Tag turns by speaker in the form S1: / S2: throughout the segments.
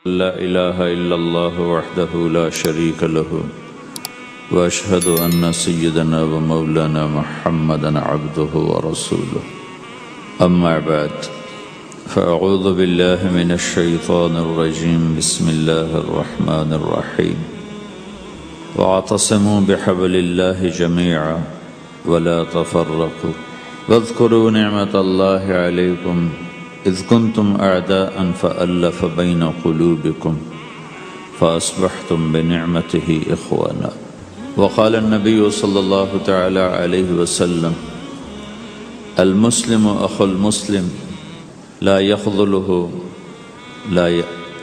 S1: لا إله إلا الله وحده لا شريك له وأشهد أن سيدنا ومولانا محمدا عبده ورسوله أما بعد فأعوذ بالله من الشيطان الرجيم بسم الله الرحمن الرحيم واعتصموا بحبل الله جميعا ولا تفرقوا واذكروا نعمة الله عليكم إذ كنتم أعداء فألف بين قلوبكم فأصبحتم بنعمته إخوانا وقال النبي صلى الله تعالى عليه وسلم المسلم أخو المسلم لا يخذله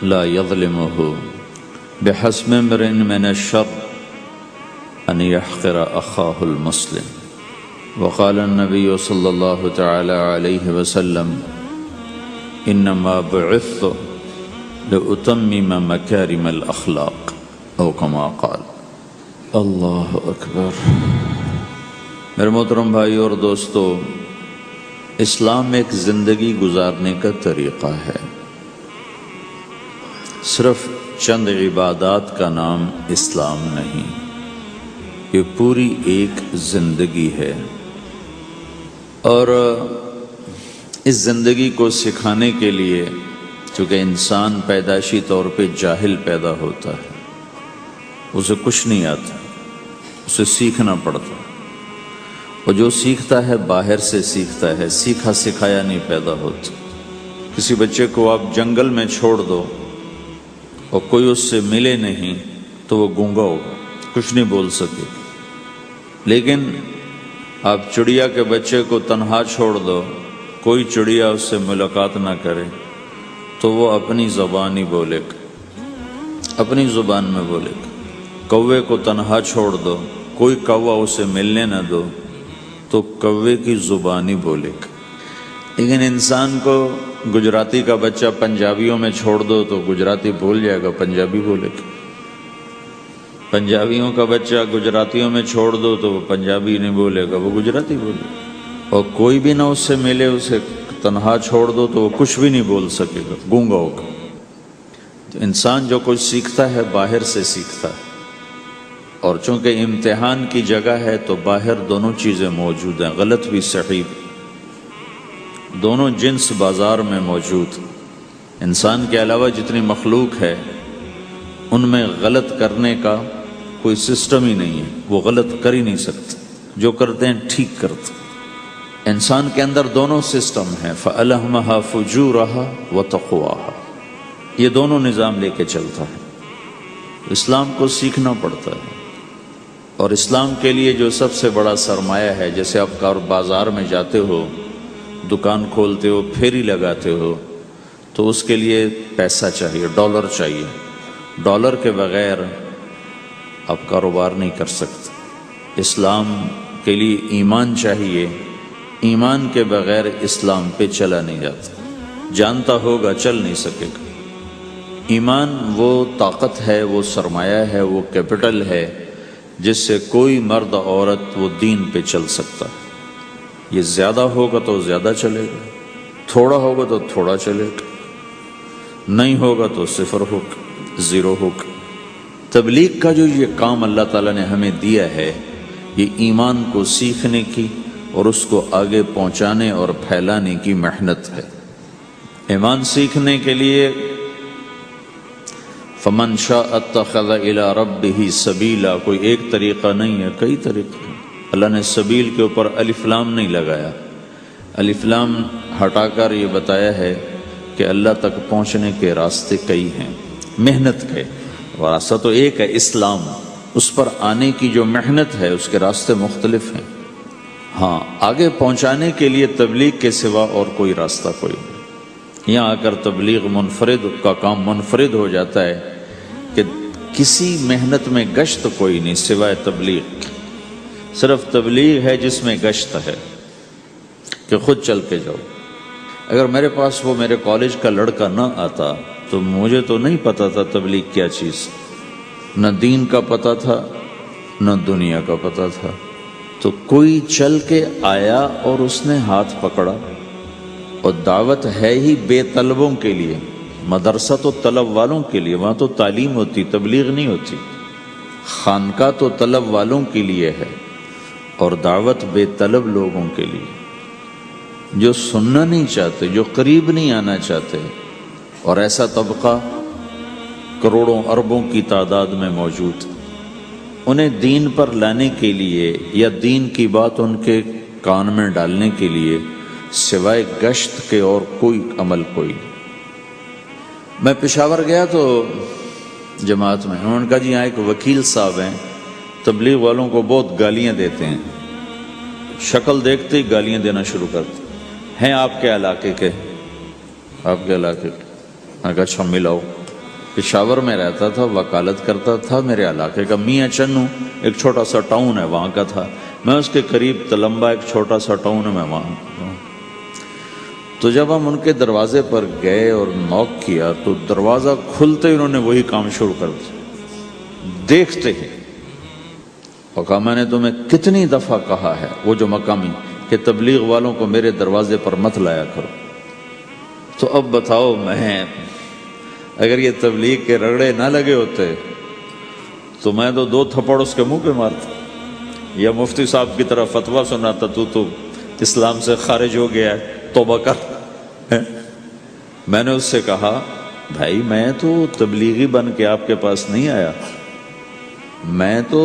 S1: لا يظلمه بحسب امرئ من الشر أن يحقر أخاه المسلم وقال النبي صلى الله تعالى عليه وسلم انما بعثت لأتمم مکارم الاخلاق او کما قال۔ اللہ اکبر۔ میرے محترم بھائی اور دوستو، اسلام ایک زندگی گزارنے کا طریقہ ہے، صرف چند عبادات کا نام اسلام نہیں، یہ پوری ایک زندگی ہے۔ اور اس زندگی کو سکھانے کے لیے، چونکہ انسان پیدائشی طور پہ جاہل پیدا ہوتا ہے، اسے کچھ نہیں آتا، اسے سیکھنا پڑتا، اور جو سیکھتا ہے باہر سے سیکھتا ہے، سیکھا سکھایا نہیں پیدا ہوتا۔ کسی بچے کو آپ جنگل میں چھوڑ دو اور کوئی اس سے ملے نہیں تو وہ گونگا ہوگا، کچھ نہیں بول سکے۔ لیکن آپ چڑیا کے بچے کو تنہا چھوڑ دو، کوئی چڑیا اس سے ملاقات نہ کرے تو وہ اپنی زبان ہی بولے گا، اپنی زبان میں بولے گا۔ کوے کو تنہا چھوڑ دو، کوئی کوا اسے ملنے نہ دو تو کوے کی زبان ہی بولے گا۔ لیکن انسان کو گجراتی کا بچہ پنجابیوں میں چھوڑ دو تو گجراتی بول جائے گا، پنجابی بولے گا۔ پنجابیوں کا بچہ گجراتیوں میں چھوڑ دو تو وہ پنجابی نہیں بولے گا، وہ گجراتی بولے گا۔ اور کوئی بھی نہ اس سے ملے، اسے تنہا چھوڑ دو تو وہ کچھ بھی نہیں بول سکے گا، گونگا ہوگا۔ تو انسان جو کچھ سیکھتا ہے باہر سے سیکھتا ہے، اور چونکہ امتحان کی جگہ ہے تو باہر دونوں چیزیں موجود ہیں، غلط بھی صحیح بھی، دونوں جنس بازار میں موجود۔ انسان کے علاوہ جتنی مخلوق ہے ان میں غلط کرنے کا کوئی سسٹم ہی نہیں ہے، وہ غلط کر ہی نہیں سکتے، جو کرتے ہیں ٹھیک کرتے۔ انسان کے اندر دونوں سسٹم ہیں، فَأَلْهَمَهَا فُجُورَهَا وَتَقْوَاهَا، یہ دونوں نظام لے کے چلتا ہے۔ اسلام کو سیکھنا پڑتا ہے، اور اسلام کے لیے جو سب سے بڑا سرمایہ ہے، جیسے آپ بازار میں جاتے ہو، دکان کھولتے ہو، پھیری لگاتے ہو، تو اس کے لیے پیسہ چاہیے، ڈالر چاہیے۔ ڈالر کے بغیر آپ کاروبار نہیں کر سکتے۔ اسلام کے لیے ایمان چاہیے، ایمان کے بغیر اسلام پہ چلا نہیں جاتا، جانتا ہوگا چل نہیں سکے گا۔ ایمان وہ طاقت ہے، وہ سرمایہ ہے، وہ کیپٹل ہے جس سے کوئی مرد عورت وہ دین پہ چل سکتا ہے۔ یہ زیادہ ہوگا تو زیادہ چلے گا، تھوڑا ہوگا تو تھوڑا چلے گا، نہیں ہوگا تو صفر ہوگا، زیرو ہوگا۔ تبلیغ کا جو یہ کام اللہ تعالیٰ نے ہمیں دیا ہے، یہ ایمان کو سیکھنے کی اور اس کو آگے پہنچانے اور پھیلانے کی محنت ہے۔ ایمان سیکھنے کے لیے فَمَنْ شَاءَ اتَّخَذَ إِلَىٰ رَبِّهِ سَبِيلًا، کوئی ایک طریقہ نہیں ہے، کئی طریقے ہیں۔ اللہ نے سبیل کے اوپر الف لام نہیں لگایا، الف لام ہٹا کر یہ بتایا ہے کہ اللہ تک پہنچنے کے راستے کئی ہیں، محنت کے راستہ تو ایک ہے اسلام، اس پر آنے کی جو محنت ہے اس کے راستے مختلف ہیں۔ ہاں، آگے پہنچانے کے لیے تبلیغ کے سوا اور کوئی راستہ کوئی نہیں۔ یہاں آ کر تبلیغ منفرد کا کام منفرد ہو جاتا ہے کہ کسی محنت میں گشت کوئی نہیں سوائے تبلیغ، صرف تبلیغ ہے جس میں گشت ہے کہ خود چل کے جاؤ۔ اگر میرے پاس وہ میرے کالج کا لڑکا نہ آتا تو مجھے تو نہیں پتا تھا تبلیغ کیا چیز، نہ دین کا پتہ تھا نہ دنیا کا پتہ تھا۔ تو کوئی چل کے آیا اور اس نے ہاتھ پکڑا، اور دعوت ہے ہی بے طلبوں کے لیے، مدرسہ تو طلب والوں کے لیے، وہاں تو تعلیم ہوتی، تبلیغ نہیں ہوتی۔ خانقاہ تو طلب والوں کے لیے ہے اور دعوت بے طلب لوگوں کے لیے، جو سننا نہیں چاہتے، جو قریب نہیں آنا چاہتے، اور ایسا طبقہ کروڑوں اربوں کی تعداد میں موجود، انہیں دین پر لانے کے لیے یا دین کی بات ان کے کان میں ڈالنے کے لیے سوائے گشت کے اور کوئی عمل کوئی نہیں۔ میں پشاور گیا تو جماعت میں انہوں نے کہا جی یہاں ایک وکیل صاحب ہیں، تبلیغ والوں کو بہت گالیاں دیتے ہیں، شکل دیکھتے ہی گالیاں دینا شروع کرتے ہیں آپ کے علاقے کے؟ آپ کے علاقے کے؟ میں کہا اچھا ملاؤ۔ پشاور میں رہتا تھا، وکالت کرتا تھا، میرے علاقے کا میاں چنو ایک چھوٹا سا ٹاؤن ہے وہاں کا تھا، میں اس کے قریب تلمبا ایک چھوٹا سا ٹاؤن ہے، میں وہاں۔ تو جب ہم ان کے دروازے پر گئے اور نوک کیا تو دروازہ کھلتے ہی انہوں نے وہی کام شروع کر دیا، دیکھتے ہی۔ اور کہا میں نے تمہیں کتنی دفعہ کہا ہے، وہ جو مقامی، کہ تبلیغ والوں کو میرے دروازے پر مت لایا کرو۔ تو اب بتاؤ، میں اگر یہ تبلیغ کے رگڑے نہ لگے ہوتے تو میں تو 2 تھپڑ اس کے منہ پہ مارتا، یا مفتی صاحب کی طرف فتویٰ سناتا، تو اسلام سے خارج ہو گیا ہے، توبہ کر۔ میں نے اس سے کہا بھائی میں تو تبلیغی بن کے آپ کے پاس نہیں آیا، میں تو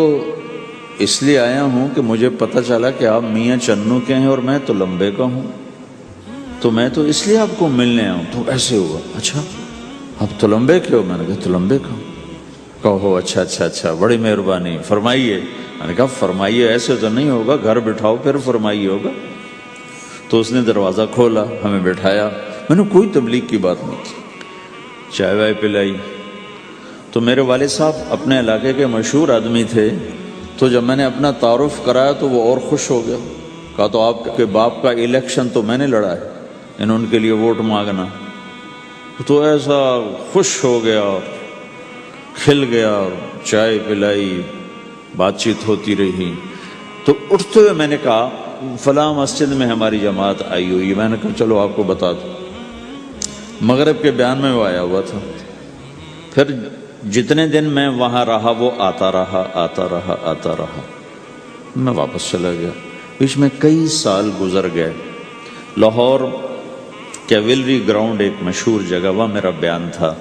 S1: اس لیے آیا ہوں کہ مجھے پتہ چلا کہ آپ میاں چنو کے ہیں اور میں تو لمبے کا ہوں، تو میں تو اس لیے آپ کو ملنے آیا ہوں۔ تو ایسے ہوا، اچھا آپ تو لمبے کے ہو؟ میں نے کہا تو لمبے کا ہوں۔ کہو اچھا اچھا اچھا، بڑی مہربانی، فرمائیے۔ میں نے کہا فرمائیے ایسے تو نہیں ہوگا، گھر بٹھاؤ پھر فرمائیے ہوگا۔ تو اس نے دروازہ کھولا، ہمیں بٹھایا، میں نے کوئی تبلیغ کی بات نہیں کی، چائے وائے پلائی۔ تو میرے والد صاحب اپنے علاقے کے مشہور آدمی تھے، تو جب میں نے اپنا تعارف کرایا تو وہ اور خوش ہو گیا، کہا تو آپ کے باپ کا الیکشن تو میں نے لڑا ہے، ان کے لیے ووٹ مانگنا۔ تو ایسا خوش ہو گیا اور کھل گیا، اور چائے پلائی، بات چیت ہوتی رہی۔ تو اٹھتے ہوئے میں نے کہا فلاں مسجد میں ہماری جماعت آئی ہوئی ہے، میں نے کہا چلو آپ کو بتا دوں۔ مغرب کے بیان میں وہ آیا ہوا تھا، پھر جتنے دن میں وہاں رہا وہ آتا رہا آتا رہا آتا رہا، میں واپس چلا گیا۔ بیچ میں کئی سال گزر گئے، لاہور کیولری گراؤنڈ ایک مشہور جگہ، وہاں میرا بیان تھا،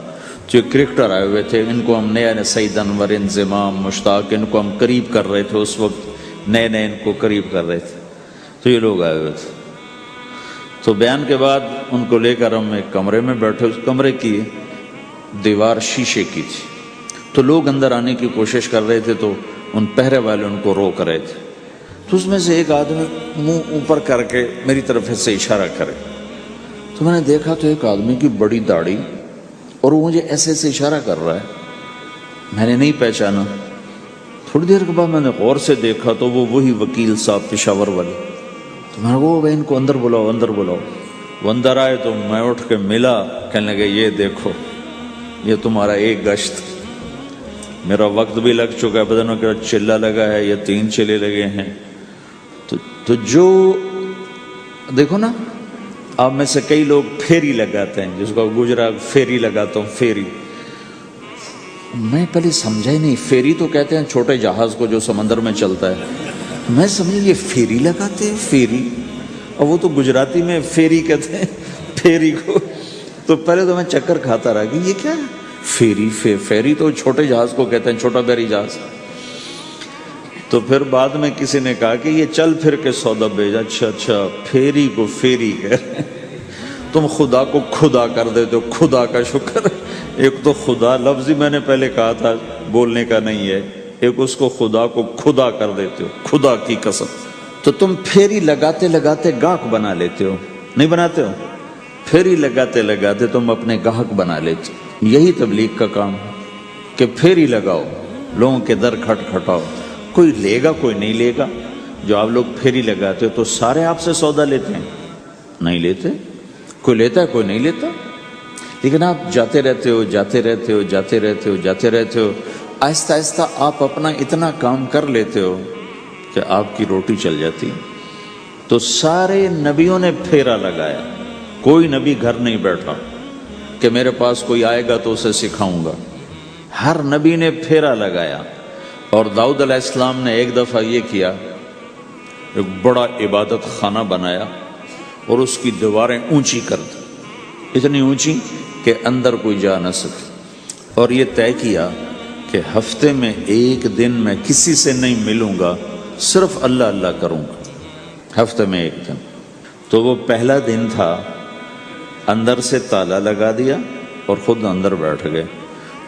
S1: جو کرکٹر آئے ہوئے تھے، ان کو ہم نیا سعید انور، انضمام، مشتاق، ان کو ہم قریب کر رہے تھے، اس وقت نئے نئے ان کو قریب کر رہے تھے، تو یہ لوگ آئے ہوئے تھے۔ تو بیان کے بعد ان کو لے کر ہم ایک کمرے میں بیٹھے، اس کمرے کی دیوار شیشے کی تھی، تو لوگ اندر آنے کی کوشش کر رہے تھے، تو ان پہرے والے ان کو روک رہے تھے۔ تو اس میں سے ایک آدمی منہ اوپر کر کے میری طرف سے اشارہ کرے، تو میں نے دیکھا تو ایک آدمی کی بڑی داڑھی، اور وہ مجھے ایسے ایسے اشارہ کر رہا ہے، میں نے نہیں پہچانا۔ تھوڑی دیر کے بعد میں نے غور سے دیکھا تو وہ وہی وکیل صاحب پشاور والے، تو میں نے کہا ان کو اندر بلاؤ اندر بلاؤ۔ وہ اندر آئے تو میں اٹھ کے ملا، کہنے لگے یہ دیکھو یہ تمہارا ایک گشت، میرا وقت بھی لگ چکا ہے، بدنوں کا چلہ لگا ہے یا 3 چلے لگے ہیں۔ تو جو دیکھو نا، آپ میں سے کئی لوگ پھیری لگاتے ہیں، جس کو گجرا پھیری لگاتا ہوں، پھیری۔ میں پہلے سمجھا ہی نہیں، پھیری تو کہتے ہیں چھوٹے جہاز کو جو سمندر میں چلتا ہے، میں سمجھا یہ پھیری لگاتے ہیں، پھیری، اور وہ تو گجراتی میں پھیری کہتے ہیں پھیری کو۔ تو پہلے تو میں چکر کھاتا رہا کہ یہ کیا ہے پھیری، پھیری تو چھوٹے جہاز کو کہتے ہیں، چھوٹا بحری جہاز۔ تو پھر بعد میں کسی نے کہا کہ یہ چل پھر کے سودا بھیجا، اچھا اچھا پھیری کو پھیری کہہ رہے ہیں، تم خدا کو خدا کر دیتے ہو، خدا کا شکر۔ ایک تو خدا لفظ ہی میں نے پہلے کہا تھا بولنے کا نہیں ہے، ایک اس کو خدا کو خدا کر دیتے ہو، خدا کی قسم۔ تو تم پھیری لگاتے لگاتے گاہک بنا لیتے ہو، نہیں بناتے ہو؟ پھیری لگاتے لگاتے تم اپنے گاہک بنا لیتے ہو۔ یہی تبلیغ کا کام ہے کہ پھیری لگاؤ، لوگوں کے در کھٹکھٹاؤ، کوئی لے گا کوئی نہیں لے گا۔ جو آپ لوگ پھیری لگاتے ہو تو سارے آپ سے سودا لیتے ہیں؟ نہیں لیتے، کوئی لیتا ہے کوئی نہیں لیتا، لیکن آپ جاتے رہتے ہو جاتے رہتے ہو جاتے رہتے ہو جاتے رہتے ہو، آہستہ آہستہ آپ اپنا اتنا کام کر لیتے ہو کہ آپ کی روٹی چل جاتی۔ تو سارے نبیوں نے پھیرا لگایا، کوئی نبی گھر نہیں بیٹھا، کہ میرے پاس کوئی آئے گا تو اسے سکھاؤں گا۔ ہر نبی نے پھیرا لگایا، اور داؤد علیہ السلام نے ایک دفعہ یہ کیا، ایک بڑا عبادت خانہ بنایا اور اس کی دیواریں اونچی کر دی، اتنی اونچی کہ اندر کوئی جا نہ سکے، اور یہ طے کیا کہ ہفتے میں ایک دن میں کسی سے نہیں ملوں گا، صرف اللہ اللہ کروں گا، ہفتے میں ایک دن۔ تو وہ پہلا دن تھا، اندر سے تالا لگا دیا اور خود اندر بیٹھ گئے،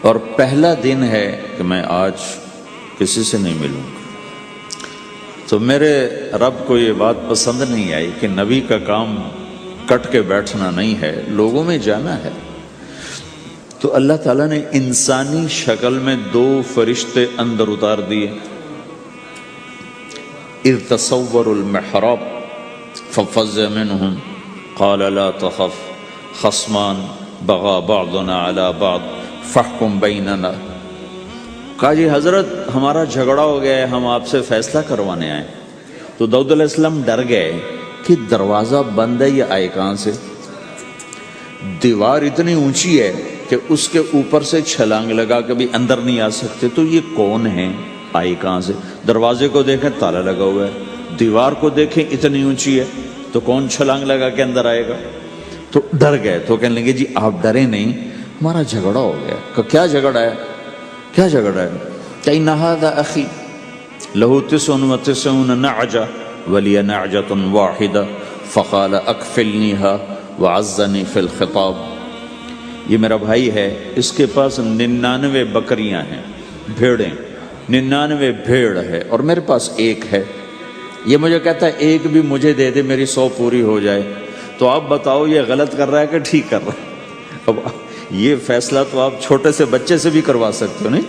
S1: اور پہلا دن ہے کہ میں آج کسی سے نہیں ملوں گا۔ تو میرے رب کو یہ بات پسند نہیں آئی کہ نبی کا کام کٹ کے بیٹھنا نہیں ہے، لوگوں میں جانا ہے۔ تو اللہ تعالیٰ نے انسانی شکل میں 2 فرشتے اندر اتار دیے۔ اذ تصوروا المحراب ففزع منهم قال لا تخف خصمان بغى بعضنا على بعض فاحكم بيننا۔ کہا جی حضرت ہمارا جھگڑا ہو گیا ہے، ہم آپ سے فیصلہ کروانے آئے۔ تو داؤد علیہ السلام ڈر گئے کہ دروازہ بند ہے، یہ آئے کہاں سے؟ دیوار اتنی اونچی ہے کہ اس کے اوپر سے چھلانگ لگا کے بھی اندر نہیں آ سکتے، تو یہ کون ہیں، آئے کہاں سے؟ دروازے کو دیکھیں تالا لگا ہوا ہے، دیوار کو دیکھیں اتنی اونچی ہے، تو کون چھلانگ لگا کے اندر آئے گا؟ تو ڈر گئے۔ تو کہنے لگے جی آپ ڈرے نہیں، ہمارا جھگڑا ہو گیا۔ کہ کیا جھگڑا ہے؟ کیا جھگڑا ہے؟ کہ ان ھذا اخی لہ 99 نعجہ ولی نعجۃ واحدہ فقال اکفلنیها وعزنی فی الخطاب۔ یہ میرا بھائی ہے، اس کے پاس 99 بکریاں ہیں، بھیڑیں، 99 بھیڑ ہے، اور میرے پاس ایک ہے۔ یہ مجھے کہتا ہے ایک بھی مجھے دے دے، میری 100 پوری ہو جائے۔ تو آپ بتاؤ یہ غلط کر رہا ہے کہ ٹھیک کر رہا ہے؟ اب یہ فیصلہ تو آپ چھوٹے سے بچے سے بھی کروا سکتے ہو، نہیں؟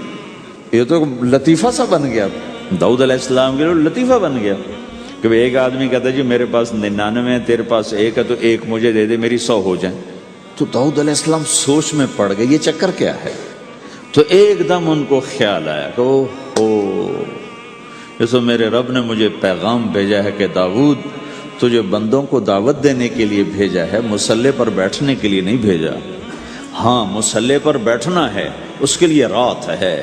S1: یہ تو لطیفہ سا بن گیا، داؤد علیہ السلام کے لیے لطیفہ بن گیا کہ ایک آدمی کہتا ہے جی میرے پاس 99 ہے، تیرے پاس ایک ہے، تو ایک مجھے دے دے، میری 100 ہو جائیں۔ تو داؤد علیہ السلام سوچ میں پڑ گئے یہ چکر کیا ہے۔ تو ایک دم ان کو خیال آیا کہ اوہ، جیسے میرے رب نے مجھے پیغام بھیجا ہے کہ داؤد تجھے بندوں کو دعوت دینے کے لیے بھیجا ہے، مصلی پر بیٹھنے کے لیے نہیں بھیجا۔ ہاں مصلی پر بیٹھنا ہے، اس کے لیے رات ہے۔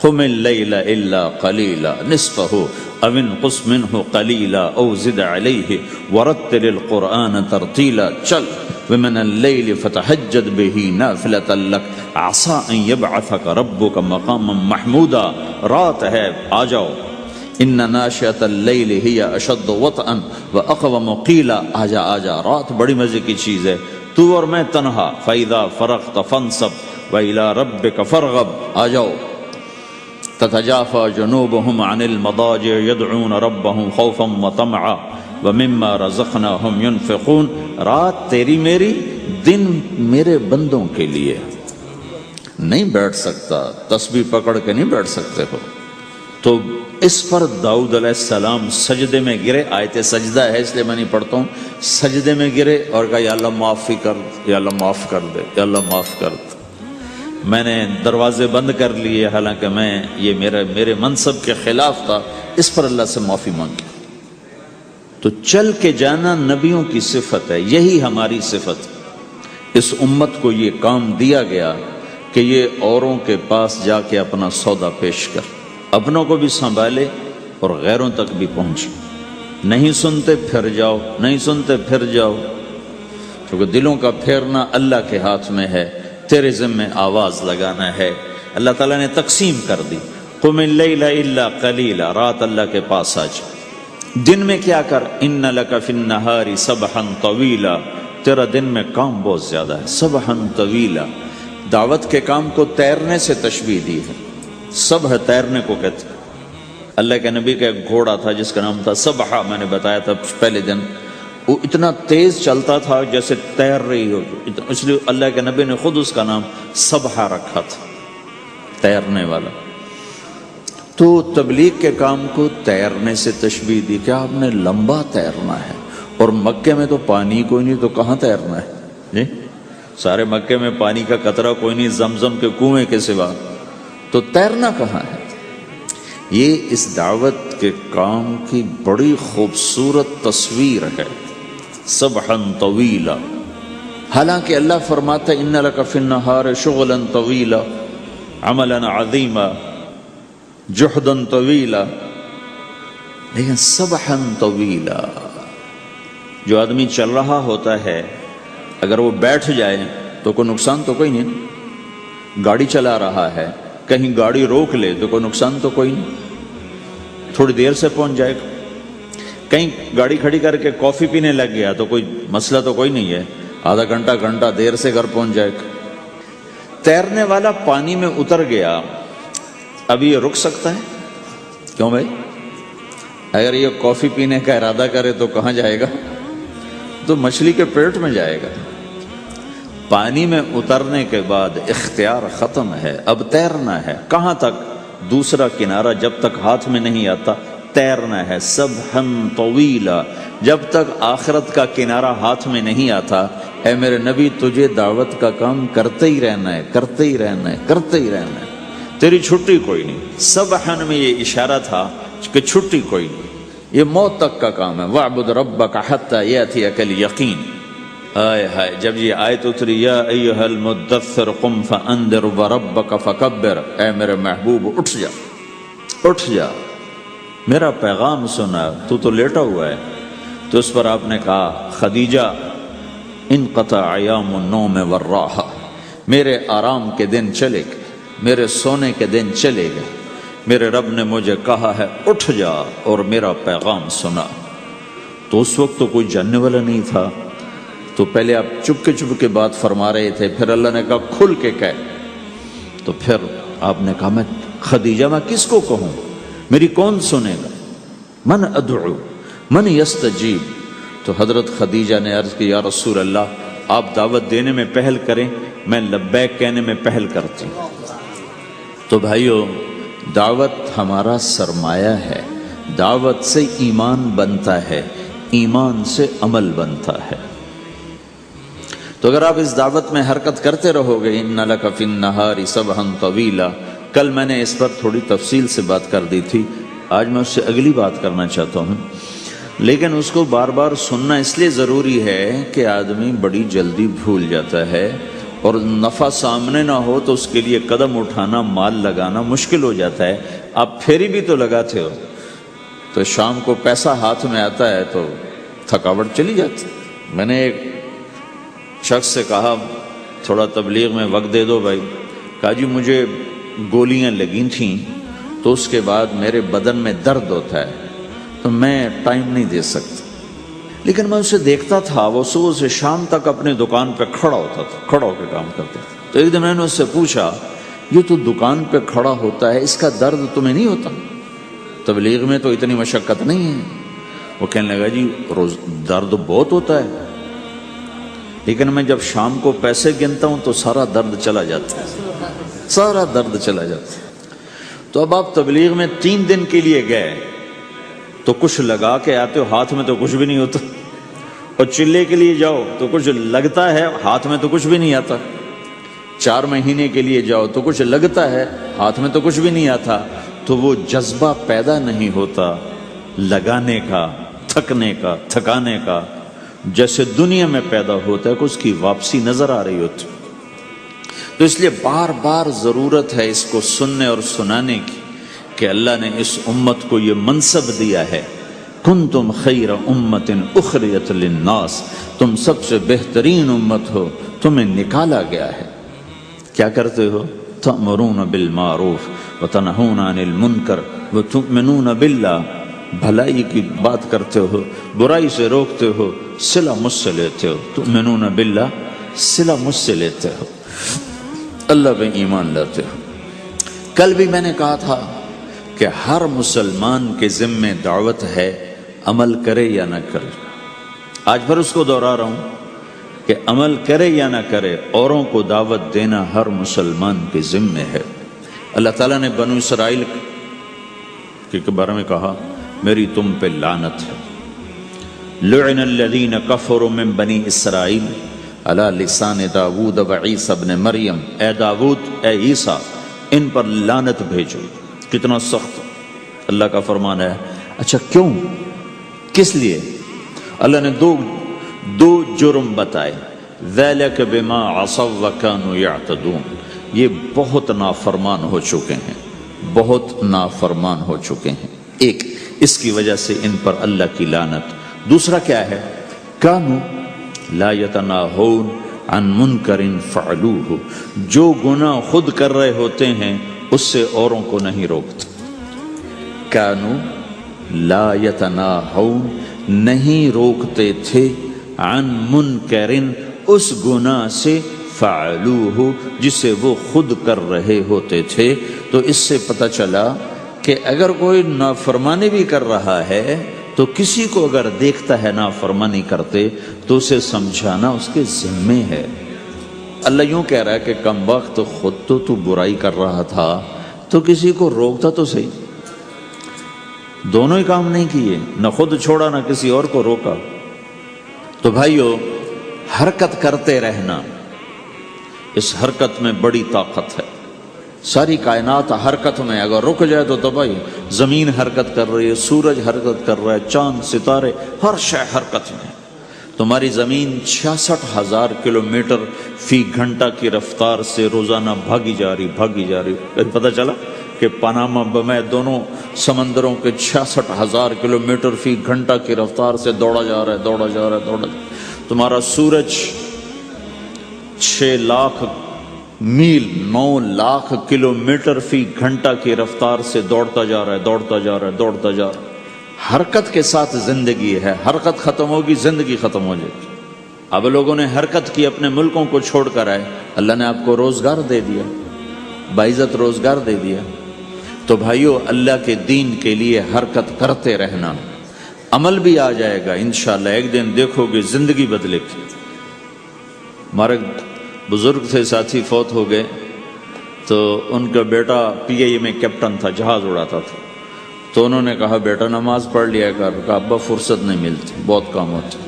S1: قم اللیل الا قلیلا نصفہ او انقص منہ قلیلا او زد علیہ ورتل القرآن ترتیلا۔ چل ومن اللیل فتہجد بہ نافلۃ لک عسیٰ ان یبعثک ربک مقاما محمودا۔ رات ہے، آ جاؤ۔ ان ناشئۃ اللیل ہی اشد وطئا واقوم قیلا۔ آجا آجا، رات بڑی مزے کی چیز ہے، تو اور میں تنہا۔ فاذا فرغت فانصب والى ربک فارغب۔ آ جاؤ۔ تتجافى جنوبهم عن المضاجع يدعون ربهم خوفا وطمعا ومما رزقناهم ينفقون۔ رات تیری میری، دن میرے بندوں کے لیے۔ نہیں بیٹھ سکتا، تسبیح پکڑ کے نہیں بیٹھ سکتے ہو۔ تو اس پر داؤد علیہ السلام سجدے میں گرے۔ آیت سجدہ ہے اس لیے میں نہیں پڑھتا ہوں۔ سجدے میں گرے اور کہا یا اللہ معافی کر، یا اللہ معاف کر دے، یا اللہ معاف کر دے، میں نے دروازے بند کر لیے، حالانکہ میں یہ میرے منصب کے خلاف تھا، اس پر اللہ سے معافی مانگی۔ تو چل کے جانا نبیوں کی صفت ہے، یہی ہماری صفت۔ اس امت کو یہ کام دیا گیا کہ یہ اوروں کے پاس جا کے اپنا سودا پیش کر، اپنوں کو بھی سنبھالے اور غیروں تک بھی پہنچے۔ نہیں سنتے پھر جاؤ، نہیں سنتے پھر جاؤ، کیونکہ دلوں کا پھیرنا اللہ کے ہاتھ میں ہے، تیرے ذمہ آواز لگانا ہے۔ اللہ تعالیٰ نے تقسیم کر دی، قم اللیل الا قلیلا، رات اللہ کے پاس آ جا۔ دن میں کیا کر، ان لک فی النہار سبحا طویلا، تیرا دن میں کام بہت زیادہ ہے۔ سبحا طویلا، دعوت کے کام کو تیرنے سے تشبیہ دی ہے۔ سبح تیرنے کو کہتے ہیں۔ اللہ کے نبی کا ایک گھوڑا تھا جس کا نام تھا سبحہ، میں نے بتایا تھا پہلے دن، وہ اتنا تیز چلتا تھا جیسے تیر رہی ہو، اس لیے اللہ کے نبی نے خود اس کا نام سبحہ رکھا تھا، تیرنے والا۔ تو تبلیغ کے کام کو تیرنے سے تشبیہ دی کہ آپ نے لمبا تیرنا ہے، اور مکے میں تو پانی کوئی نہیں، تو کہاں تیرنا ہے جی؟ سارے مکے میں پانی کا قطرہ کوئی نہیں زمزم کے کنویں کے سوا، تو تیرنا کہاں ہے؟ یہ اس دعوت کے کام کی بڑی خوبصورت تصویر ہے۔ سبحا طویلا، حالانکہ اللہ فرماتا ہے ان لک فی النہار شغلا طویلا عملا عظیما جہدا طویلا، لیکن سبحا طویلا، جو آدمی چل رہا ہوتا ہے اگر وہ بیٹھ جائے تو کوئی نقصان تو کوئی نہیں، گاڑی چلا رہا ہے کہیں گاڑی روک لے تو کوئی نقصان تو کوئی نہیں، تھوڑی دیر سے پہنچ جائے گا، کہیں گاڑی کھڑی کر کے کافی پینے لگ گیا تو کوئی مسئلہ تو کوئی نہیں ہے، آدھا گھنٹہ دیر سے گھر پہنچ جائے گا۔ تیرنے والا پانی میں اتر گیا، اب یہ رک سکتا ہے؟ کیوں بھائی؟ اگر یہ کافی پینے کا ارادہ کرے تو کہاں جائے گا؟ تو مچھلی کے پیٹ میں جائے گا۔ پانی میں اترنے کے بعد اختیار ختم ہے، اب تیرنا ہے۔ کہاں تک؟ دوسرا کنارہ جب تک ہاتھ میں نہیں آتا تیرنا ہے، سبحا طویلا، جب تک آخرت کا کنارہ ہاتھ میں نہیں آتا۔ اے میرے نبی تجھے دعوت کا کام کرتے ہی رہنا ہے، کرتے ہی رہنا ہے، کرتے ہی رہنا ہے، تیری چھٹی کوئی نہیں۔ سبحا میں یہ اشارہ تھا کہ چھٹی کوئی نہیں، یہ موت تک کا کام ہے۔ وَاعْبُدْ رَبَّكَ حَتَّى يَأْتِيَكَ الْيَقِينُ۔ آئے ہائے، جب یہ آیت اتری یا ایھا المدثر قم فانذر وربک فکبر، اے میرے محبوب اٹھ جا، اٹھ جا، میرا پیغام سنا، تو لیٹا ہوا ہے۔ تو اس پر آپ نے کہا خدیجہ انقطع ایام النوم والراحہ، میرے آرام کے دن چلے گئے، میرے سونے کے دن چلے گئے، میرے رب نے مجھے کہا ہے اٹھ جا اور میرا پیغام سنا۔ تو اس وقت تو کوئی جاننے والا نہیں تھا، تو پہلے آپ چپ کے بات فرما رہے تھے، پھر اللہ نے کہا کھل کے کہہ، تو پھر آپ نے کہا میں خدیجہ میں کس کو کہوں، میری کون سنے گا، من ادعو من یستجیب۔ تو حضرت خدیجہ نے عرض کی یا رسول اللہ آپ دعوت دینے میں پہل کریں، میں لبیک کہنے میں پہل کرتی ہوں۔ تو بھائیو، دعوت ہمارا سرمایہ ہے، دعوت سے ایمان بنتا ہے، ایمان سے عمل بنتا ہے۔ تو اگر آپ اس دعوت میں حرکت کرتے رہو گے، ان لک فی النہار سبحا طویلا، کل میں نے اس پر تھوڑی تفصیل سے بات کر دی تھی، آج میں اس سے اگلی بات کرنا چاہتا ہوں، لیکن اس کو بار بار سننا اس لیے ضروری ہے کہ آدمی بڑی جلدی بھول جاتا ہے، اور نفع سامنے نہ ہو تو اس کے لیے قدم اٹھانا، مال لگانا مشکل ہو جاتا ہے۔ آپ پھیری بھی تو لگاتے ہو، تو شام کو پیسہ ہاتھ میں آتا ہے تو تھکاوٹ چلی جاتی۔ میں نے ایک شخص سے کہا تھوڑا تبلیغ میں وقت دے دو بھائی، کہا جی مجھے گولیاں لگی تھیں تو اس کے بعد میرے بدن میں درد ہوتا ہے تو میں ٹائم نہیں دے سکتا، لیکن میں اسے دیکھتا تھا وہ صبح سے شام تک اپنی دکان پہ کھڑا ہوتا تھا، کھڑا ہو کے کام کرتا تھا۔ تو ایک دن میں نے اس سے پوچھا یہ تو دکان پہ کھڑا ہوتا ہے، اس کا درد تمہیں نہیں ہوتا؟ تبلیغ میں تو اتنی مشقت نہیں ہے۔ وہ کہنے لگا جی روز درد بہت ہوتا ہے، لیکن میں جب شام کو پیسے گنتا ہوں تو سارا درد چلا جاتا ہے، سارا درد چلا جاتا ہے۔ تو اب آپ تبلیغ میں 3 دن کے لیے گئے تو کچھ لگا کے آتے ہو، ہاتھ میں تو کچھ بھی نہیں ہوتا، اور چلے کے لیے جاؤ تو کچھ لگتا ہے، ہاتھ میں تو کچھ بھی نہیں آتا۔ 4 مہینے کے لیے جاؤ تو کچھ لگتا ہے، ہاتھ میں تو کچھ بھی نہیں آتا۔ تو وہ جذبہ پیدا نہیں ہوتا لگانے کا، تھکنے کا، تھکانے کا، جیسے دنیا میں پیدا ہوتا ہے کہ اس کی واپسی نظر آ رہی ہوتی۔ تو اس لیے بار بار ضرورت ہے اس کو سننے اور سنانے کی کہ اللہ نے اس امت کو یہ منصب دیا ہے، کنتم خیر امت اخرجت للناس، تم سب سے بہترین امت ہو، تمہیں نکالا گیا ہے۔ کیا کرتے ہو؟ تأمرون بالمعروف وتنہون عن المنکر وتؤمنون باللہ، بھلائی کی بات کرتے ہو، برائی سے روکتے ہو، صلہ مجھ سے لیتے ہو، تؤمنون باللہ، صلہ مجھ سے لیتے ہو، اللہ پہ ایمان لاتے ہو۔ کل بھی میں نے کہا تھا کہ ہر مسلمان کے ذمے دعوت ہے، عمل کرے یا نہ کرے۔ آج پھر اس کو دوہرا رہا ہوں کہ عمل کرے یا نہ کرے، اوروں کو دعوت دینا ہر مسلمان کے ذمے ہے۔ اللہ تعالیٰ نے بنو اسرائیل کے بارے میں کہا میری تم پہ لعنت ہے، لعن الذین کفروا من بنی اسرائیل علی لسان داود و عیسیٰ ابن مریم، اے داود، اے عیسیٰ، ان پر لعنت بھیجو۔ کتنا سخت اللہ کا فرمان ہے۔ اچھا کیوں، کس لیے؟ اللہ نے دو جرم بتائے۔ ذَلِكَ بِمَا عَصَوْا وَكَانُوا يَعْتَدُونَ، یہ بہت نافرمان ہو چکے ہیں، بہت نافرمان ہو چکے ہیں۔ ایک اس کی وجہ سے ان پر اللہ کی لعنت۔ دوسرا کیا ہے؟ کانوا لا یتناہون عن منکر فعلوہ، جو گناہ خود کر رہے ہوتے ہیں اس سے اوروں کو نہیں روکتے۔ کانوا لا یتناہون، نہیں روکتے تھے، عن منکر، اس گناہ سے، فعلوہ، جسے وہ خود کر رہے ہوتے تھے۔ تو اس سے پتہ چلا کہ اگر کوئی نافرمانی بھی کر رہا ہے تو کسی کو اگر دیکھتا ہے نافرمانی کرتے تو اسے سمجھانا اس کے ذمے ہے۔ اللہ یوں کہہ رہا ہے کہ کم وقت خود تو برائی کر رہا تھا تو کسی کو روکتا تو صحیح۔ دونوں ہی کام نہیں کیے، نہ خود چھوڑا نہ کسی اور کو روکا۔ تو بھائیو، حرکت کرتے رہنا، اس حرکت میں بڑی طاقت ہے۔ ساری کائنات حرکت میں، اگر رک جائے تو تباہی۔ زمین حرکت کر رہی ہے، سورج حرکت کر رہا ہے، چاند ستارے، ہر شے حرکت میں۔ تمہاری زمین 66,000 کلومیٹر فی گھنٹہ کی رفتار سے روزانہ بھاگی جا رہی۔ پتہ چلا کہ پاناما میں دونوں سمندروں کے 66,000 کلومیٹر فی گھنٹہ کی رفتار سے دوڑا جا رہا ہے۔ تمہارا سورج 6 لاکھ میل 9 لاکھ کلومیٹر فی گھنٹہ کی رفتار سے دوڑتا جا رہا ہے۔ حرکت کے ساتھ زندگی ہے، حرکت ختم ہوگی زندگی ختم ہو جائے گی۔ اب لوگوں نے حرکت کی، اپنے ملکوں کو چھوڑ کر آئے، اللہ نے آپ کو روزگار دے دیا، باعزت روزگار دے دیا۔ تو بھائیو، اللہ کے دین کے لیے حرکت کرتے رہنا، عمل بھی آ جائے گا انشاءاللہ۔ ایک دن دیکھو گے زندگی بدلے گی۔ ہمارے بزرگ تھے، ساتھی فوت ہو گئے، تو ان کا بیٹا PIA میں کیپٹن تھا، جہاز اڑاتا تھا۔ تو انہوں نے کہا بیٹا نماز پڑھ لیا کر۔ کہا ابا فرصت نہیں ملتی، بہت کام ہوتے۔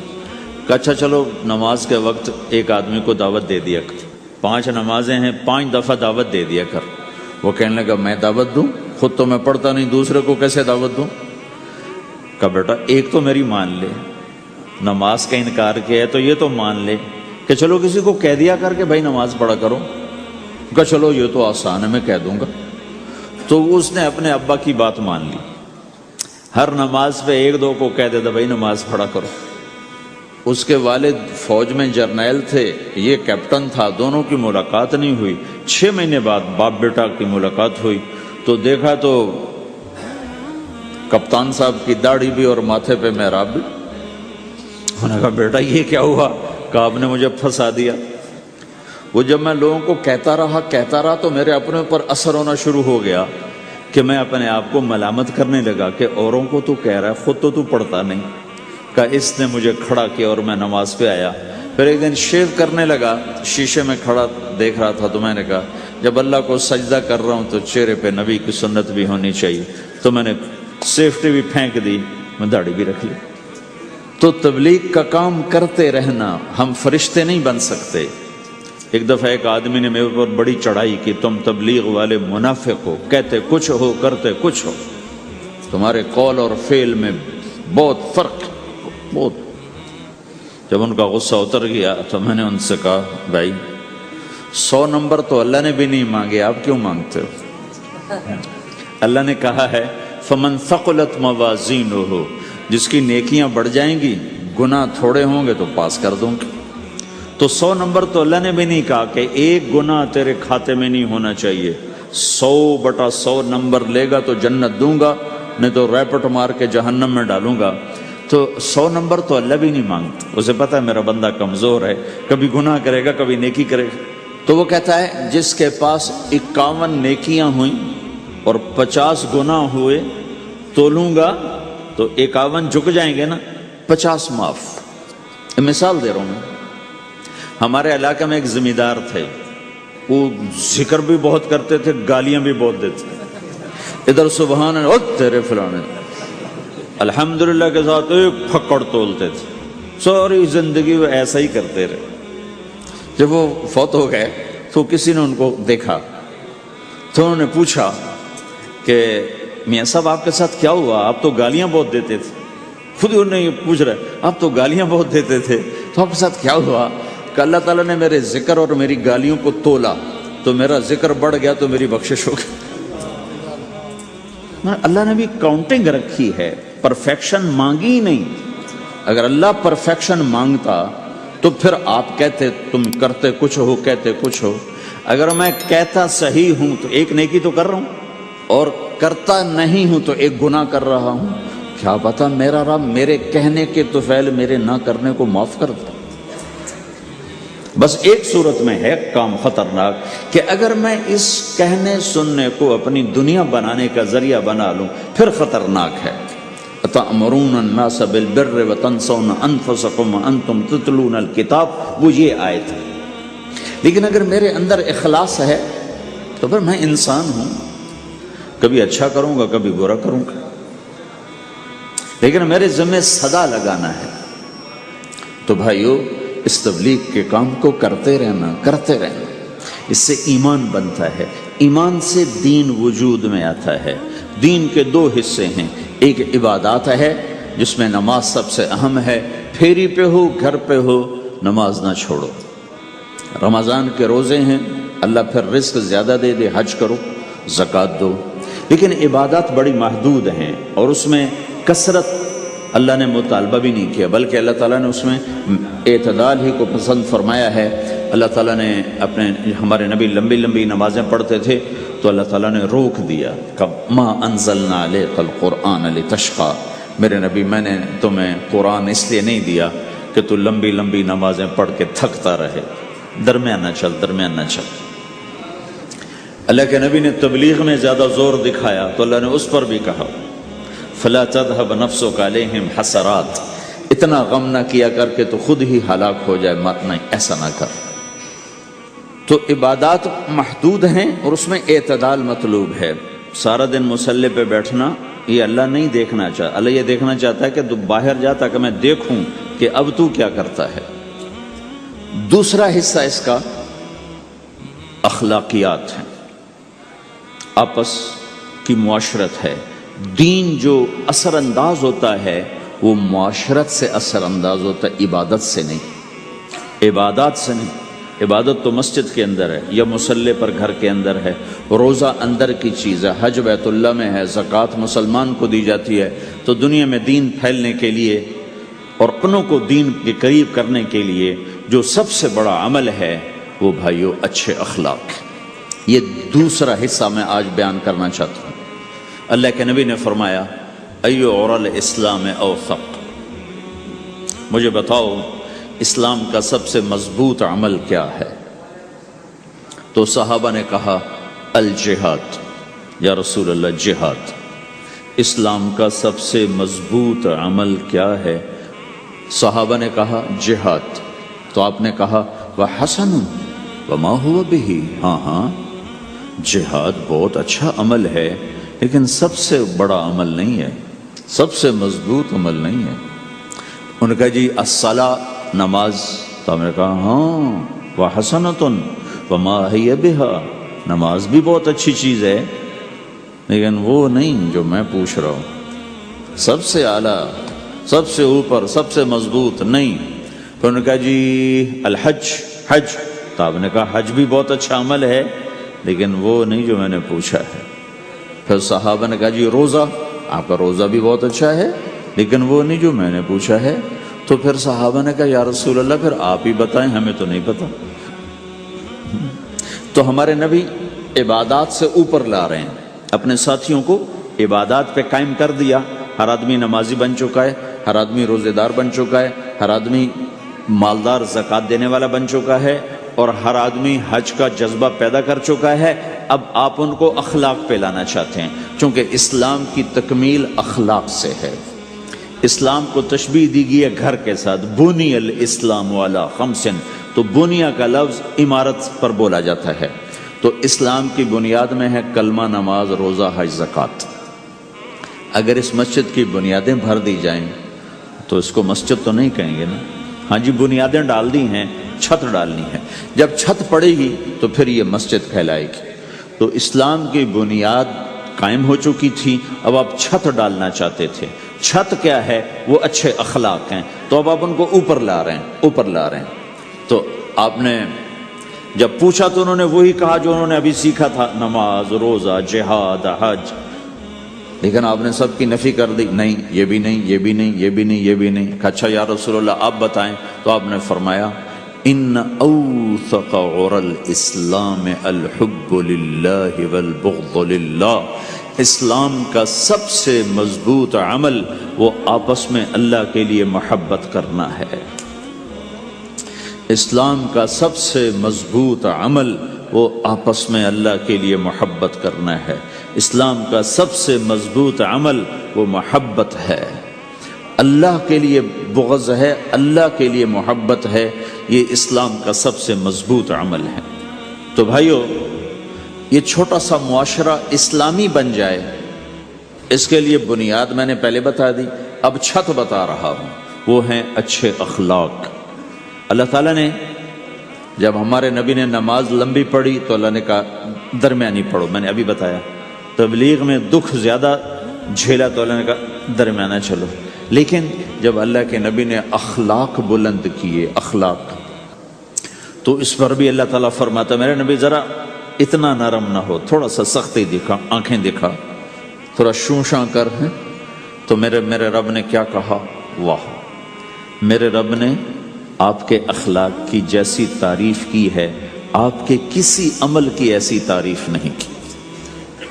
S1: کہا اچھا چلو نماز کے وقت ایک آدمی کو دعوت دے دیا کر، 5 نمازیں ہیں، 5 دفعہ دعوت دے دیا کر۔ وہ کہنے لگا میں دعوت دوں؟ خود تو میں پڑھتا نہیں، دوسرے کو کیسے دعوت دوں؟ کہا بیٹا ایک تو میری مان لے، نماز کا انکار کیا ہے تو یہ تو مان لے کہ چلو کسی کو کہہ دیا کر کے بھائی نماز پڑھا کرو۔ کہا چلو یہ تو آسان ہے، میں کہہ دوں گا۔ تو اس نے اپنے ابا کی بات مان لی، ہر نماز پہ 1-2 کو کہہ دیتا بھائی نماز پڑھا کرو۔ اس کے والد فوج میں جرنیل تھے، یہ کیپٹن تھا، دونوں کی ملاقات نہیں ہوئی۔ 6 مہینے بعد باپ بیٹا کی ملاقات ہوئی تو دیکھا تو کپتان صاحب کی داڑھی بھی اور ماتھے پہ محراب بھی۔ انہوں نے کہا بیٹا یہ کیا ہوا؟ کہا آپ نے مجھے پھنسا دیا۔ وہ جب میں لوگوں کو کہتا رہا تو میرے اپنے اوپر اثر ہونا شروع ہو گیا کہ میں اپنے آپ کو ملامت کرنے لگا کہ اوروں کو تو کہہ رہا ہے، خود تو پڑھتا نہیں۔ کہا اس نے مجھے کھڑا کیا اور میں نماز پہ آیا۔ پھر ایک دن شیو کرنے لگا، شیشے میں کھڑا دیکھ رہا تھا تو میں نے کہا جب اللہ کو سجدہ کر رہا ہوں تو چہرے پہ نبی کی سنت بھی ہونی چاہیے۔ تو میں نے سیفٹی بھی پھینک دی، میں داڑھی بھی رکھ لی۔ تو تبلیغ کا کام کرتے رہنا، ہم فرشتے نہیں بن سکتے۔ ایک دفعہ ایک آدمی نے میرے اوپر بڑی چڑھائی کی، تم تبلیغ والے منافق ہو، کہتے کچھ ہو کرتے کچھ ہو، تمہارے قول اور فعل میں بہت فرق، بہت۔ جب ان کا غصہ اتر گیا تو میں نے ان سے کہا بھائی 100 نمبر تو اللہ نے بھی نہیں مانگے، آپ کیوں مانگتے ہو؟ اللہ نے کہا ہے فمن ثقلت موازینہ، جس کی نیکیاں بڑھ جائیں گی گناہ تھوڑے ہوں گے تو پاس کر دوں گے۔ تو 100 نمبر تو اللہ نے بھی نہیں کہا کہ ایک گناہ تیرے کھاتے میں نہیں ہونا چاہیے، 100/100 نمبر لے گا تو جنت دوں گا، نہیں تو ریپٹ مار کے جہنم میں ڈالوں گا۔ تو 100 نمبر تو اللہ بھی نہیں مانگتا، اسے پتہ ہے میرا بندہ کمزور ہے، کبھی گناہ کرے گا کبھی نیکی کرے گا۔ تو وہ کہتا ہے جس کے پاس 51 نیکیاں ہوئیں اور 50 گناہ ہوئے تولوں گا تو 51 جھک جائیں گے نا، 50 معاف۔ مثال دے رہا ہوں میں، ہمارے علاقے میں ایک ذمہ دار تھے، وہ ذکر بھی بہت کرتے تھے، گالیاں بھی بہت دیتے تھے۔ ادھر سبحان اللہ تیرے فلانے، الحمدللہ کے ساتھ ایک پھکڑ تولتے تھے، ساری زندگی وہ ایسا ہی کرتے رہے۔ جب وہ فوت ہو گئے تو کسی نے ان کو دیکھا تو انہوں نے پوچھا کہ میاں صاحب آپ کے ساتھ کیا ہوا؟ آپ تو گالیاں بہت دیتے تھے۔ خود انہوں نے یہ پوچھ رہے آپ تو گالیاں بہت دیتے تھے تو آپ کے ساتھ کیا ہوا؟ کہ اللہ تعالیٰ نے میرے ذکر اور میری گالیوں کو تولا تو میرا ذکر بڑھ گیا تو میری بخشش ہو گئی۔ اللہ نے بھی کاؤنٹنگ رکھی ہے، پرفیکشن مانگی ہی نہیں۔ اگر اللہ پرفیکشن مانگتا تو پھر آپ کہتے تم کرتے کچھ ہو کہتے کچھ ہو۔ اگر میں کہتا صحیح ہوں تو ایک نیکی تو کر رہا ہوں، اور کرتا نہیں ہوں تو ایک گناہ کر رہا ہوں۔ کیا پتا میرا رب میرے کہنے کے طفیل میرے نہ کرنے کو معاف کر دے۔ بس ایک صورت میں ہے کام خطرناک کہ اگر میں اس کہنے سننے کو اپنی دنیا بنانے کا ذریعہ بنا لوں پھر خطرناک ہے۔ تأمرون الناس بالبر وتنسون انفسکم وانتم تتلون الکتاب، وہ یہ آیت ہے۔ لیکن اگر میرے اندر اخلاص ہے تو پھر میں انسان ہوں، کبھی اچھا کروں گا کبھی برا کروں گا، لیکن میرے ذمہ صدا لگانا ہے۔ تو بھائیو اس تبلیغ کے کام کو کرتے رہنا، اس سے ایمان بنتا ہے، ایمان سے دین وجود میں آتا ہے۔ دین کے دو حصے ہیں، ایک عبادات ہے جس میں نماز سب سے اہم ہے، پھیری پہ ہو گھر پہ ہو نماز نہ چھوڑو۔ رمضان کے روزے ہیں، اللہ پھر رزق زیادہ دے دے، حج کرو، زکوٰۃ دو، لیکن عبادات بڑی محدود ہیں اور اس میں کثرت اللہ نے مطالبہ بھی نہیں کیا، بلکہ اللہ تعالیٰ نے اس میں اعتدال ہی کو پسند فرمایا ہے۔ اللہ تعالیٰ نے ہمارے نبی لمبی لمبی نمازیں پڑھتے تھے تو اللہ تعالیٰ نے روک دیا کہ ما انزلنا علیک القرآن لتشقی، میرے نبی میں نے تمہیں قرآن اس لیے نہیں دیا کہ تو لمبی لمبی نمازیں پڑھ کے تھکتا رہے، درمیان نہ چل۔ اللہ کے نبی نے تبلیغ میں زیادہ زور دکھایا تو اللہ نے اس پر بھی کہا فلا تذهب نفسك علیہم حسرات، اتنا غم نہ کیا کر کے تو خود ہی ہلاک ہو جائے، نہیں ایسا نہ کر۔ تو عبادات محدود ہیں اور اس میں اعتدال مطلوب ہے۔ سارا دن مصلی پہ بیٹھنا یہ اللہ نہیں دیکھنا چاہتا، اللہ یہ دیکھنا چاہتا ہے کہ تو باہر جا تاکہ میں دیکھوں کہ اب تو کیا کرتا ہے۔ دوسرا حصہ اس کا اخلاقیات ہیں، آپس کی معاشرت ہے۔ دین جو اثر انداز ہوتا ہے وہ معاشرت سے اثر انداز ہوتا ہے، عبادت سے نہیں، عبادات سے نہیں۔ عبادت تو مسجد کے اندر ہے یا مصلی پر گھر کے اندر ہے، روزہ اندر کی چیز ہے، حج بیت اللہ میں ہے، زکوٰۃ مسلمان کو دی جاتی ہے۔ تو دنیا میں دین پھیلنے کے لیے اور اپنوں کو دین کے قریب کرنے کے لیے جو سب سے بڑا عمل ہے وہ بھائیو اچھے اخلاق۔ یہ دوسرا حصہ میں آج بیان کرنا چاہتا ہوں۔ اللہ کے نبی نے فرمایا ایو عُرَى الاسلام اوثق، مجھے بتاؤ اسلام کا سب سے مضبوط عمل کیا ہے؟ تو صحابہ نے کہا الجہاد، یا رسول اللہ جہاد۔ اسلام کا سب سے مضبوط عمل کیا ہے؟ صحابہ نے کہا جہاد۔ تو آپ نے کہا وحسن وما هو به، ہاں جہاد بہت اچھا عمل ہے لیکن سب سے بڑا عمل نہیں ہے، سب سے مضبوط عمل نہیں ہے۔ انہوں نے کہا جی الصلاۃ، نماز۔ تو ہم نے کہا ہاں وحسنۃ وما ہی بہا، نماز بھی بہت اچھی چیز ہے لیکن وہ نہیں جو میں پوچھ رہا ہوں، سب سے اعلیٰ، سب سے اوپر، سب سے مضبوط نہیں۔ پھر انہوں نے کہا جی الحج، حج۔ تو آپ نے کہا حج بھی بہت اچھا عمل ہے لیکن وہ نہیں جو میں نے پوچھا ہے۔ پھر صحابہ نے کہا جی روزہ، آپ کا روزہ بھی بہت اچھا ہے لیکن وہ نہیں جو میں نے پوچھا ہے۔ تو پھر صحابہ نے کہا یا رسول اللہ پھر آپ ہی بتائیں، ہمیں تو نہیں پتا۔ تو ہمارے نبی عبادات سے اوپر لا رہے ہیں، اپنے ساتھیوں کو عبادات پہ قائم کر دیا۔ ہر آدمی نمازی بن چکا ہے، ہر آدمی روزے دار بن چکا ہے، ہر آدمی مالدار زکوٰۃ دینے والا بن چکا ہے، اور ہر آدمی حج کا جذبہ پیدا کر چکا ہے۔ اب آپ ان کو اخلاق پہ لانا چاہتے ہیں، چونکہ اسلام کی تکمیل اخلاق سے ہے۔ اسلام کو تشبیہ دی گئی ہے گھر کے ساتھ، بنی الاسلام علی خمس، تو بنیا کا لفظ عمارت پر بولا جاتا ہے۔ تو اسلام کی بنیاد میں ہے کلمہ، نماز، روزہ، حج، زکوٰۃ۔ اگر اس مسجد کی بنیادیں بھر دی جائیں تو اس کو مسجد تو نہیں کہیں گے نا۔ ہاں جی بنیادیں ڈال دی ہیں، چھت ڈالنی ہے، جب چھت پڑے گی تو پھر یہ مسجد کہلائے گی۔ تو اسلام کی بنیاد قائم ہو چکی تھی، اب آپ چھت ڈالنا چاہتے تھے۔ چھت کیا ہے؟ وہ اچھے اخلاق ہیں، تو اب آپ ان کو اوپر لا رہے ہیں۔ تو آپ نے جب پوچھا تو انہوں نے وہی کہا جو انہوں نے ابھی سیکھا تھا، نماز، روزہ، جہاد، حج، لیکن آپ نے سب کی نفی کر دی، نہیں یہ بھی نہیں، یہ بھی نہیں، یہ بھی نہیں، یہ بھی نہیں۔ اچھا یا رسول اللہ آپ بتائیں، تو آپ نے فرمایا ان اوثق عر الاسلام الحب للہ والبغض للہ، اسلام کا سب سے مضبوط عمل وہ آپس میں اللہ کے لیے محبت کرنا ہے۔ اسلام کا سب سے مضبوط عمل وہ آپس میں اللہ کے لیے محبت کرنا ہے۔ اسلام کا سب سے مضبوط عمل وہ محبت ہے، اللہ کے لیے بغض ہے، اللہ کے لیے محبت ہے، یہ اسلام کا سب سے مضبوط عمل ہے۔ تو بھائیو، یہ چھوٹا سا معاشرہ اسلامی بن جائے، اس کے لیے بنیاد میں نے پہلے بتا دی، اب چھت بتا رہا ہوں، وہ ہیں اچھے اخلاق۔ اللہ تعالیٰ نے جب ہمارے نبی نے نماز لمبی پڑھی تو اللہ نے کہا درمیانی پڑھو، میں نے ابھی بتایا۔ تبلیغ میں دکھ زیادہ جھیلا تو اللہ نے کہا درمیانہ چلو۔ لیکن جب اللہ کے نبی نے اخلاق بلند کیے، اخلاق، تو اس پر بھی اللہ تعالیٰ فرماتا میرے نبی ذرا اتنا نرم نہ ہو، تھوڑا سا سختی دکھا، آنکھیں دکھا، تھوڑا شونشاں کر۔ تو میرے رب نے کیا کہا؟ واہ، میرے رب نے آپ کے اخلاق کی جیسی تعریف کی ہے، آپ کے کسی عمل کی ایسی تعریف نہیں کی۔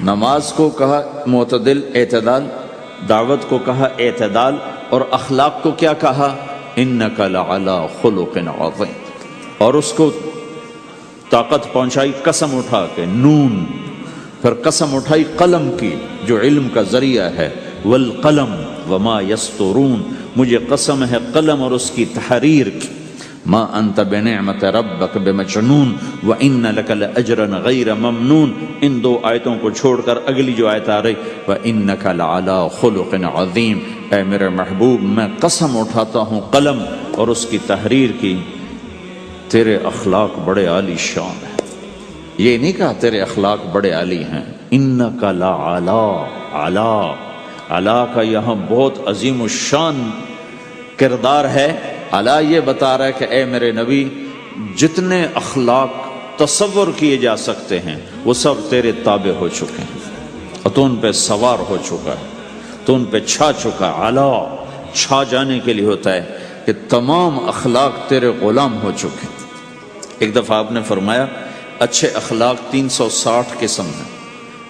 S1: نماز کو کہا معتدل، اعتدال، دعوت کو کہا اعتدال، اور اخلاق کو کیا کہا؟ انک لعلی خلق عظیم، اور اس کو طاقت پہنچائی قسم اٹھا کے نون، پھر قسم اٹھائی قلم کی جو علم کا ذریعہ ہے، والقلم وما یسطرون، مجھے قسم ہے قلم اور اس کی تحریر کی، ما انت بنعمت ربک بمجنون وان لک لاجرا غیر ممنون۔ ان دو آیتوں کو چھوڑ کر اگلی جو آیت آ رہی وانک لعلی خلق عظیم، اے میرے محبوب میں قسم اٹھاتا ہوں قلم اور اس کی تحریر کی، تیرے اخلاق بڑے عالی شان ہیں۔ یہ نہیں کہا تیرے اخلاق بڑے عالی ہیں، انک لعلی، علا، علا کا یہاں بہت عظیم الشان کردار ہے۔ علا یہ بتا رہا ہے کہ اے میرے نبی، جتنے اخلاق تصور کیے جا سکتے ہیں وہ سب تیرے تابع ہو چکے ہیں، اور تو ان پہ سوار ہو چکا ہے، تو ان پہ چھا چکا ہے۔ علا چھا جانے کے لیے ہوتا ہے کہ تمام اخلاق تیرے غلام ہو چکے ہیں۔ ایک دفعہ آپ نے فرمایا اچھے اخلاق 360 قسم ہیں،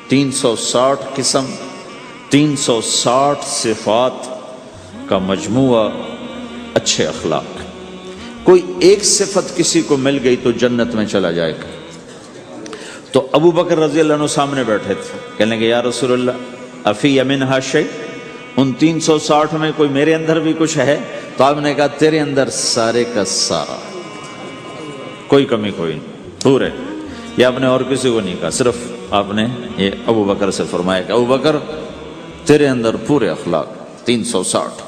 S1: 360 قسم، 360 صفات کا مجموعہ اچھے اخلاق۔ کوئی ایک صفت کسی کو مل گئی تو جنت میں چلا جائے گا۔ تو ابو بکر رضی اللہ عنہ سامنے بیٹھے تھے، کہنے لگے یا رسول اللہ افی منہا شیء، ان 360 میں کوئی میرے اندر بھی کچھ ہے؟ تو آپ نے کہا تیرے اندر سارے کا سارا، کوئی کمی کوئی نہیں، پورے۔ یہ آپ نے اور کسی کو نہیں کہا، صرف آپ نے یہ ابو بکر سے فرمایا کہ ابو بکر تیرے اندر پورے اخلاق 360۔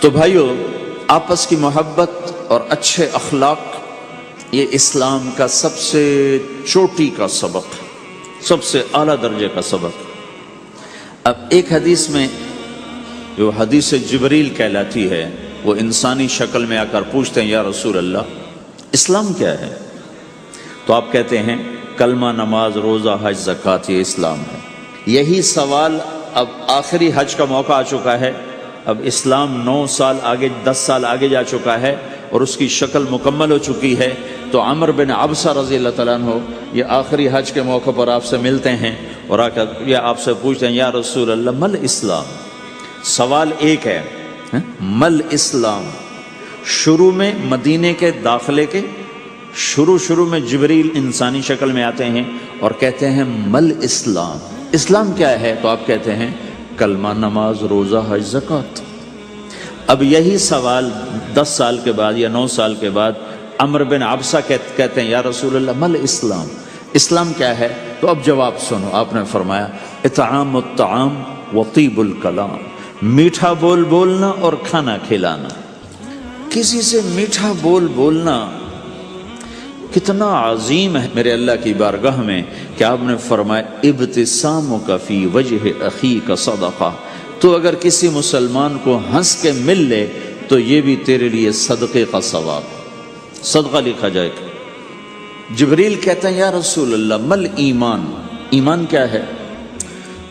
S1: تو بھائیو، آپس کی محبت اور اچھے اخلاق یہ اسلام کا سب سے چوٹی کا سبق، سب سے اعلیٰ درجے کا سبق۔ اب ایک حدیث میں جو حدیث جبریل کہلاتی ہے، وہ انسانی شکل میں آ کر پوچھتے ہیں یا رسول اللہ اسلام کیا ہے؟ تو آپ کہتے ہیں کلمہ، نماز، روزہ، حج، زکوٰۃ، یہ اسلام ہے۔ یہی سوال اب آخری حج کا موقع آ چکا ہے، اب اسلام 9 سال آگے، 10 سال آگے جا چکا ہے اور اس کی شکل مکمل ہو چکی ہے۔ تو عمر بن عبسہ رضی اللہ تعالیٰ عنہ یہ آخری حج کے موقع پر آپ سے ملتے ہیں اور آ کر یہ آپ سے پوچھتے ہیں یا رسول اللہ مل اسلام؟ سوال ایک ہے، مل اسلام؟ شروع میں مدینے کے داخلے کے شروع میں جبریل انسانی شکل میں آتے ہیں اور کہتے ہیں مل اسلام، اسلام کیا ہے؟ تو آپ کہتے ہیں کلمہ، نماز، روزہ، حج، زکوٰۃ۔ اب یہی سوال 10 سال کے بعد یا 9 سال کے بعد عمر بن عبسہ کہتے ہیں یا رسول اللہ مل اسلام؟ اسلام کیا ہے؟ تو اب جواب سنو، آپ نے فرمایا اطعام الطعام وطیب الکلام، میٹھا بول بولنا اور کھانا کھلانا۔ کسی سے میٹھا بول بولنا کتنا عظیم ہے میرے اللہ کی بارگاہ میں کہ آپ نے فرمایا ابتسامک فی وجہ اخیک صدقہ، تو اگر کسی مسلمان کو ہنس کے مل لے تو یہ بھی تیرے لیے صدقے کا ثواب، صدقہ لکھا جائے گا۔ جبریل کہتے ہیں یا رسول اللہ مل ایمان، ایمان کیا ہے؟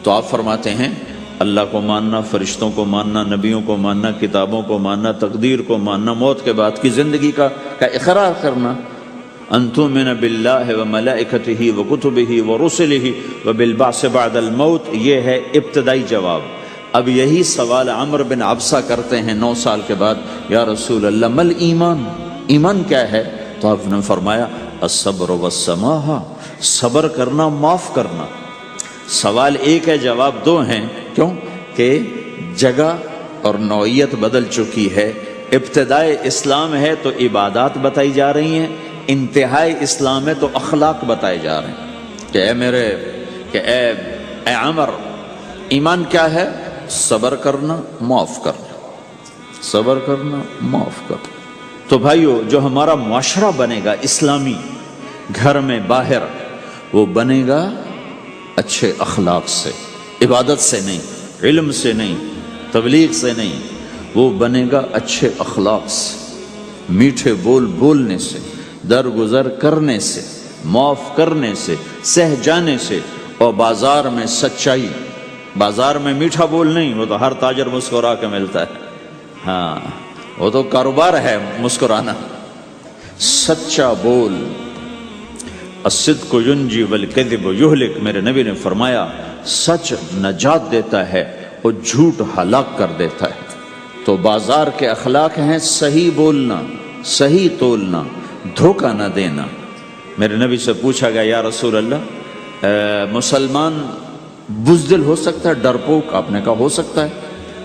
S1: تو آپ فرماتے ہیں اللہ کو ماننا، فرشتوں کو ماننا، نبیوں کو ماننا، کتابوں کو ماننا، تقدیر کو ماننا، موت کے بعد کی زندگی کا اقرار کرنا۔ ان تؤمن باللہ وملائکتہ وکتبہ ورسلہ وبالبعث بعد الموت، یہ ہے ابتدائی جواب۔ اب یہی سوال عمر بن عبسہ کرتے ہیں 9 سال کے بعد، یا رسول اللہ مل ایمان، ایمان کیا ہے؟ تو آپ نے فرمایا الصبر والسماحہ، صبر کرنا، معاف کرنا۔ سوال ایک ہے، جواب 2 ہیں۔ کیوں کہ جگہ اور نوعیت بدل چکی ہے۔ ابتدائے اسلام ہے تو عبادات بتائی جا رہی ہیں، انتہائی اسلام ہے تو اخلاق بتائے جا رہے ہیں کہ اے عمر، ایمان کیا ہے؟ صبر کرنا، معاف کرنا، صبر کرنا، معاف کرنا۔ تو بھائیو، جو ہمارا معاشرہ بنے گا اسلامی، گھر میں باہر، وہ بنے گا اچھے اخلاق سے، عبادت سے نہیں، علم سے نہیں، تبلیغ سے نہیں، وہ بنے گا اچھے اخلاق سے، میٹھے بول بولنے سے، درگزر کرنے سے، معاف کرنے سے، سہ جانے سے، اور بازار میں سچائی، بازار میں میٹھا بول نہیں، وہ تو ہر تاجر مسکرا کے ملتا ہے، ہاں وہ تو کاروبار ہے مسکرانا۔ سچا بول، الصدق ینجی والکذب یہلک، میرے نبی نے فرمایا سچ نجات دیتا ہے اور جھوٹ ہلاک کر دیتا ہے۔ تو بازار کے اخلاق ہیں صحیح بولنا، صحیح تولنا، دھوکہ نہ دینا۔ میرے نبی سے پوچھا گیا یا رسول اللہ مسلمان بزدل ہو سکتا ہے، ڈرپوک؟ آپ نے کہا ہو سکتا ہے۔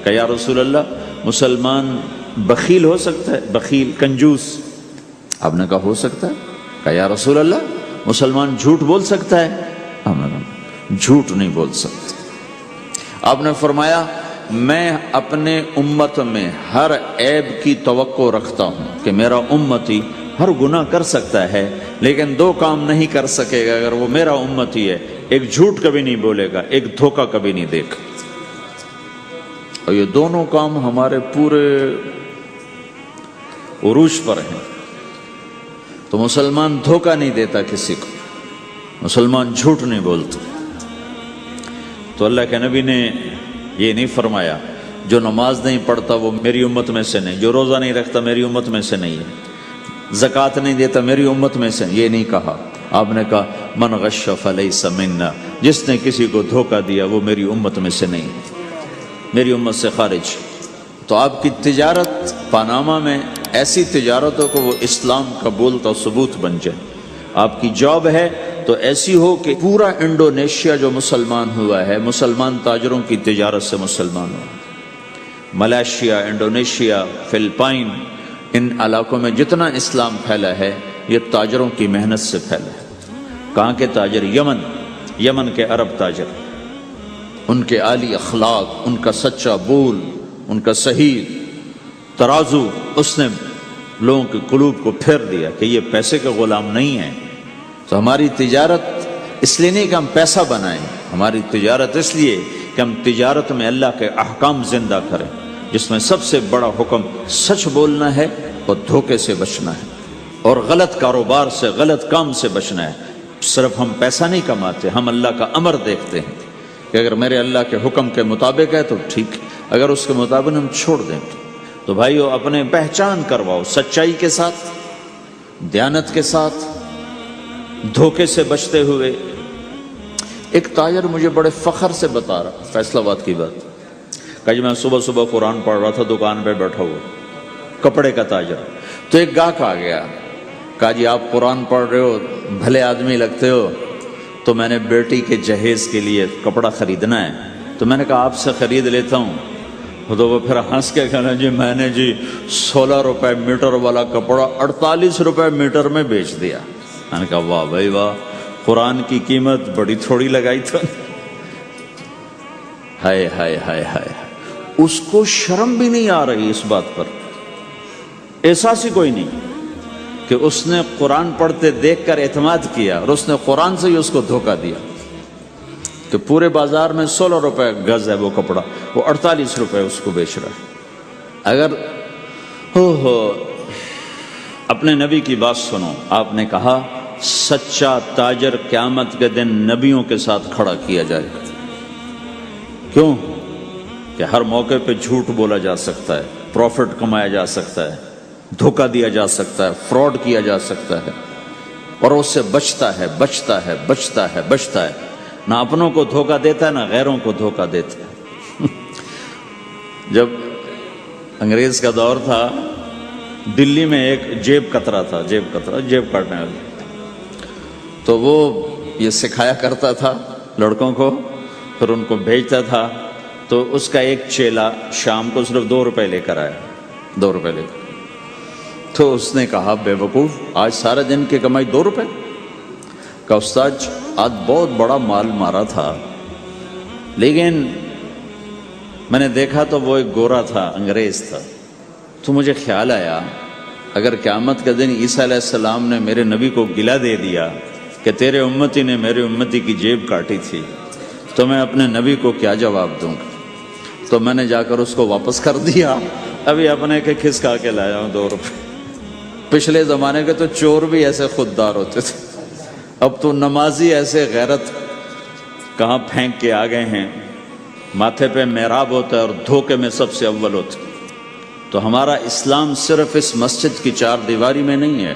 S1: کہ یا رسول اللہ مسلمان بخیل ہو سکتا ہے، بخیل کنجوس؟ آپ نے کہا ہو سکتا ہے۔ کہ یا رسول اللہ مسلمان جھوٹ بول سکتا ہے؟ جھوٹ نہیں بول سکتا۔ آپ نے فرمایا میں اپنے امت میں ہر عیب کی توقع رکھتا ہوں کہ میرا امتی ہر گناہ کر سکتا ہے لیکن 2 کام نہیں کر سکے گا اگر وہ میرا امتی ہے، ایک جھوٹ کبھی نہیں بولے گا، ایک دھوکہ کبھی نہیں دے گا۔ اور یہ دونوں کام ہمارے پورے عروج پر ہیں۔ تو مسلمان دھوکہ نہیں دیتا کسی کو، مسلمان جھوٹ نہیں بولتا۔ تو اللہ کے نبی نے یہ نہیں فرمایا جو نماز نہیں پڑھتا وہ میری امت میں سے نہیں، جو روزہ نہیں رکھتا میری امت میں سے نہیں ہے، زکوٰۃ نہیں دیتا میری امت میں سے، یہ نہیں کہا۔ آپ نے کہا من غش فلیس منا، جس نے کسی کو دھوکہ دیا وہ میری امت میں سے نہیں، میری امت سے خارج۔ تو آپ کی تجارت پاناما میں ایسی تجارت ہو کہ وہ اسلام کا بولتا ثبوت بن جائے۔ آپ کی جاب ہے تو ایسی ہو کہ پورا انڈونیشیا جو مسلمان ہوا ہے، مسلمان تاجروں کی تجارت سے مسلمان ہو۔ ملائیشیا، انڈونیشیا، فلپائن، ان علاقوں میں جتنا اسلام پھیلا ہے یہ تاجروں کی محنت سے پھیلا ہے۔ کہاں کے تاجر؟ یمن کے عرب تاجر، ان کے عالی اخلاق، ان کا سچا بول، ان کا صحیح ترازو، اس نے لوگوں کے قلوب کو پھیر دیا کہ یہ پیسے کے غلام نہیں ہیں۔ تو ہماری تجارت اس لیے نہیں کہ ہم پیسہ بنائیں، ہماری تجارت اس لیے کہ ہم تجارت میں اللہ کے احکام زندہ کریں، جس میں سب سے بڑا حکم سچ بولنا ہے اور دھوکے سے بچنا ہے اور غلط کاروبار سے، غلط کام سے بچنا ہے۔ صرف ہم پیسہ نہیں کماتے، ہم اللہ کا امر دیکھتے ہیں کہ اگر میرے اللہ کے حکم کے مطابق ہے تو ٹھیک، اگر اس کے مطابق ہم چھوڑ دیں تو بھائیو اپنے پہچان کرواؤ سچائی کے ساتھ، دیانت کے ساتھ، دھوکے سے بچتے ہوئے۔ ایک تاجر مجھے بڑے فخر سے بتا رہا، فیصل آباد کی بات، کہ میں صبح صبح قرآن پڑھ رہا تھا دکان پہ بیٹھا ہوا، کپڑے کا تاجر، تو ایک گاہک آ گیا، کہا جی آپ قرآن پڑھ رہے ہو، بھلے آدمی لگتے ہو، تو میں نے بیٹی کے جہیز کے لیے کپڑا خریدنا ہے، تو میں نے کہا آپ سے خرید لیتا ہوں۔ تو وہ پھر ہنس کے کہنا جی میں نے 16 روپے میٹر والا کپڑا 48 روپے میٹر میں بیچ دیا۔ میں نے کہا واہ بھائی واہ، قرآن کی قیمت بڑی تھوڑی لگائی تو۔ ہائے ہائے ہائے ہائے، اس کو شرم بھی نہیں آ رہی اس بات پر، احساس ہی کوئی نہیں کہ اس نے قرآن پڑھتے دیکھ کر اعتماد کیا اور اس نے قرآن سے ہی اس کو دھوکہ دیا کہ پورے بازار میں 16 روپے گز ہے وہ کپڑا، وہ 48 روپے اس کو بیچ رہا ہے۔ اگر اپنے نبی کی بات سنو. آپ نے کہا سچا تاجر قیامت کے دن نبیوں کے ساتھ کھڑا کیا جائے گا. کیوں؟ کہ ہر موقع پہ جھوٹ بولا جا سکتا ہے، پروفٹ کمایا جا سکتا ہے، دھوکہ دیا جا سکتا ہے، فراڈ کیا جا سکتا ہے، اور اس سے بچتا ہے بچتا ہے بچتا ہے بچتا ہے. نہ اپنوں کو دھوکہ دیتا ہے نہ غیروں کو دھوکہ دیتا ہے. جب انگریز کا دور تھا، دلی میں ایک جیب کترا تھا، جیب کاٹنے والا. تو وہ یہ سکھایا کرتا تھا لڑکوں کو، پھر ان کو بھیجتا تھا. تو اس کا ایک چیلا شام کو صرف 2 روپے لے کر آیا، 2 روپے لے کر. تو اس نے کہا بے وقوف، آج سارے دن کی کمائی 2 روپے؟ کہ استاد آج بہت بڑا مال مارا تھا، لیکن میں نے دیکھا تو وہ ایک گورا تھا، انگریز تھا. تو مجھے خیال آیا اگر قیامت کے دن عیسیٰ علیہ السلام نے میرے نبی کو گلہ دے دیا کہ تیرے امتی نے میرے امتی کی جیب کاٹی تھی، تو میں اپنے نبی کو کیا جواب دوں گا؟ تو میں نے جا کر اس کو واپس کر دیا. ابھی اپنے کے کھسکا کے لایا ہوں 2 روپے. پچھلے زمانے کے تو چور بھی ایسے خوددار ہوتے تھے، اب تو نمازی ایسے غیرت کہاں پھینک کے آ گئے ہیں. ماتھے پہ محراب ہوتا ہے اور دھوکے میں سب سے اول ہوتا ہے. تو ہمارا اسلام صرف اس مسجد کی 4 دیواری میں نہیں ہے،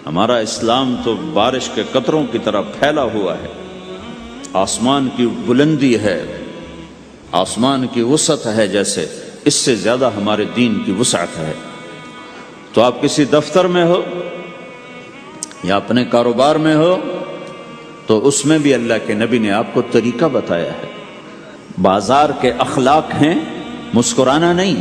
S1: ہمارا اسلام تو بارش کے قطروں کی طرح پھیلا ہوا ہے. آسمان کی بلندی ہے، آسمان کی وسعت ہے، جیسے اس سے زیادہ ہمارے دین کی وسعت ہے. تو آپ کسی دفتر میں ہو یا اپنے کاروبار میں ہو تو اس میں بھی اللہ کے نبی نے آپ کو طریقہ بتایا ہے. بازار کے اخلاق ہیں مسکرانا نہیں،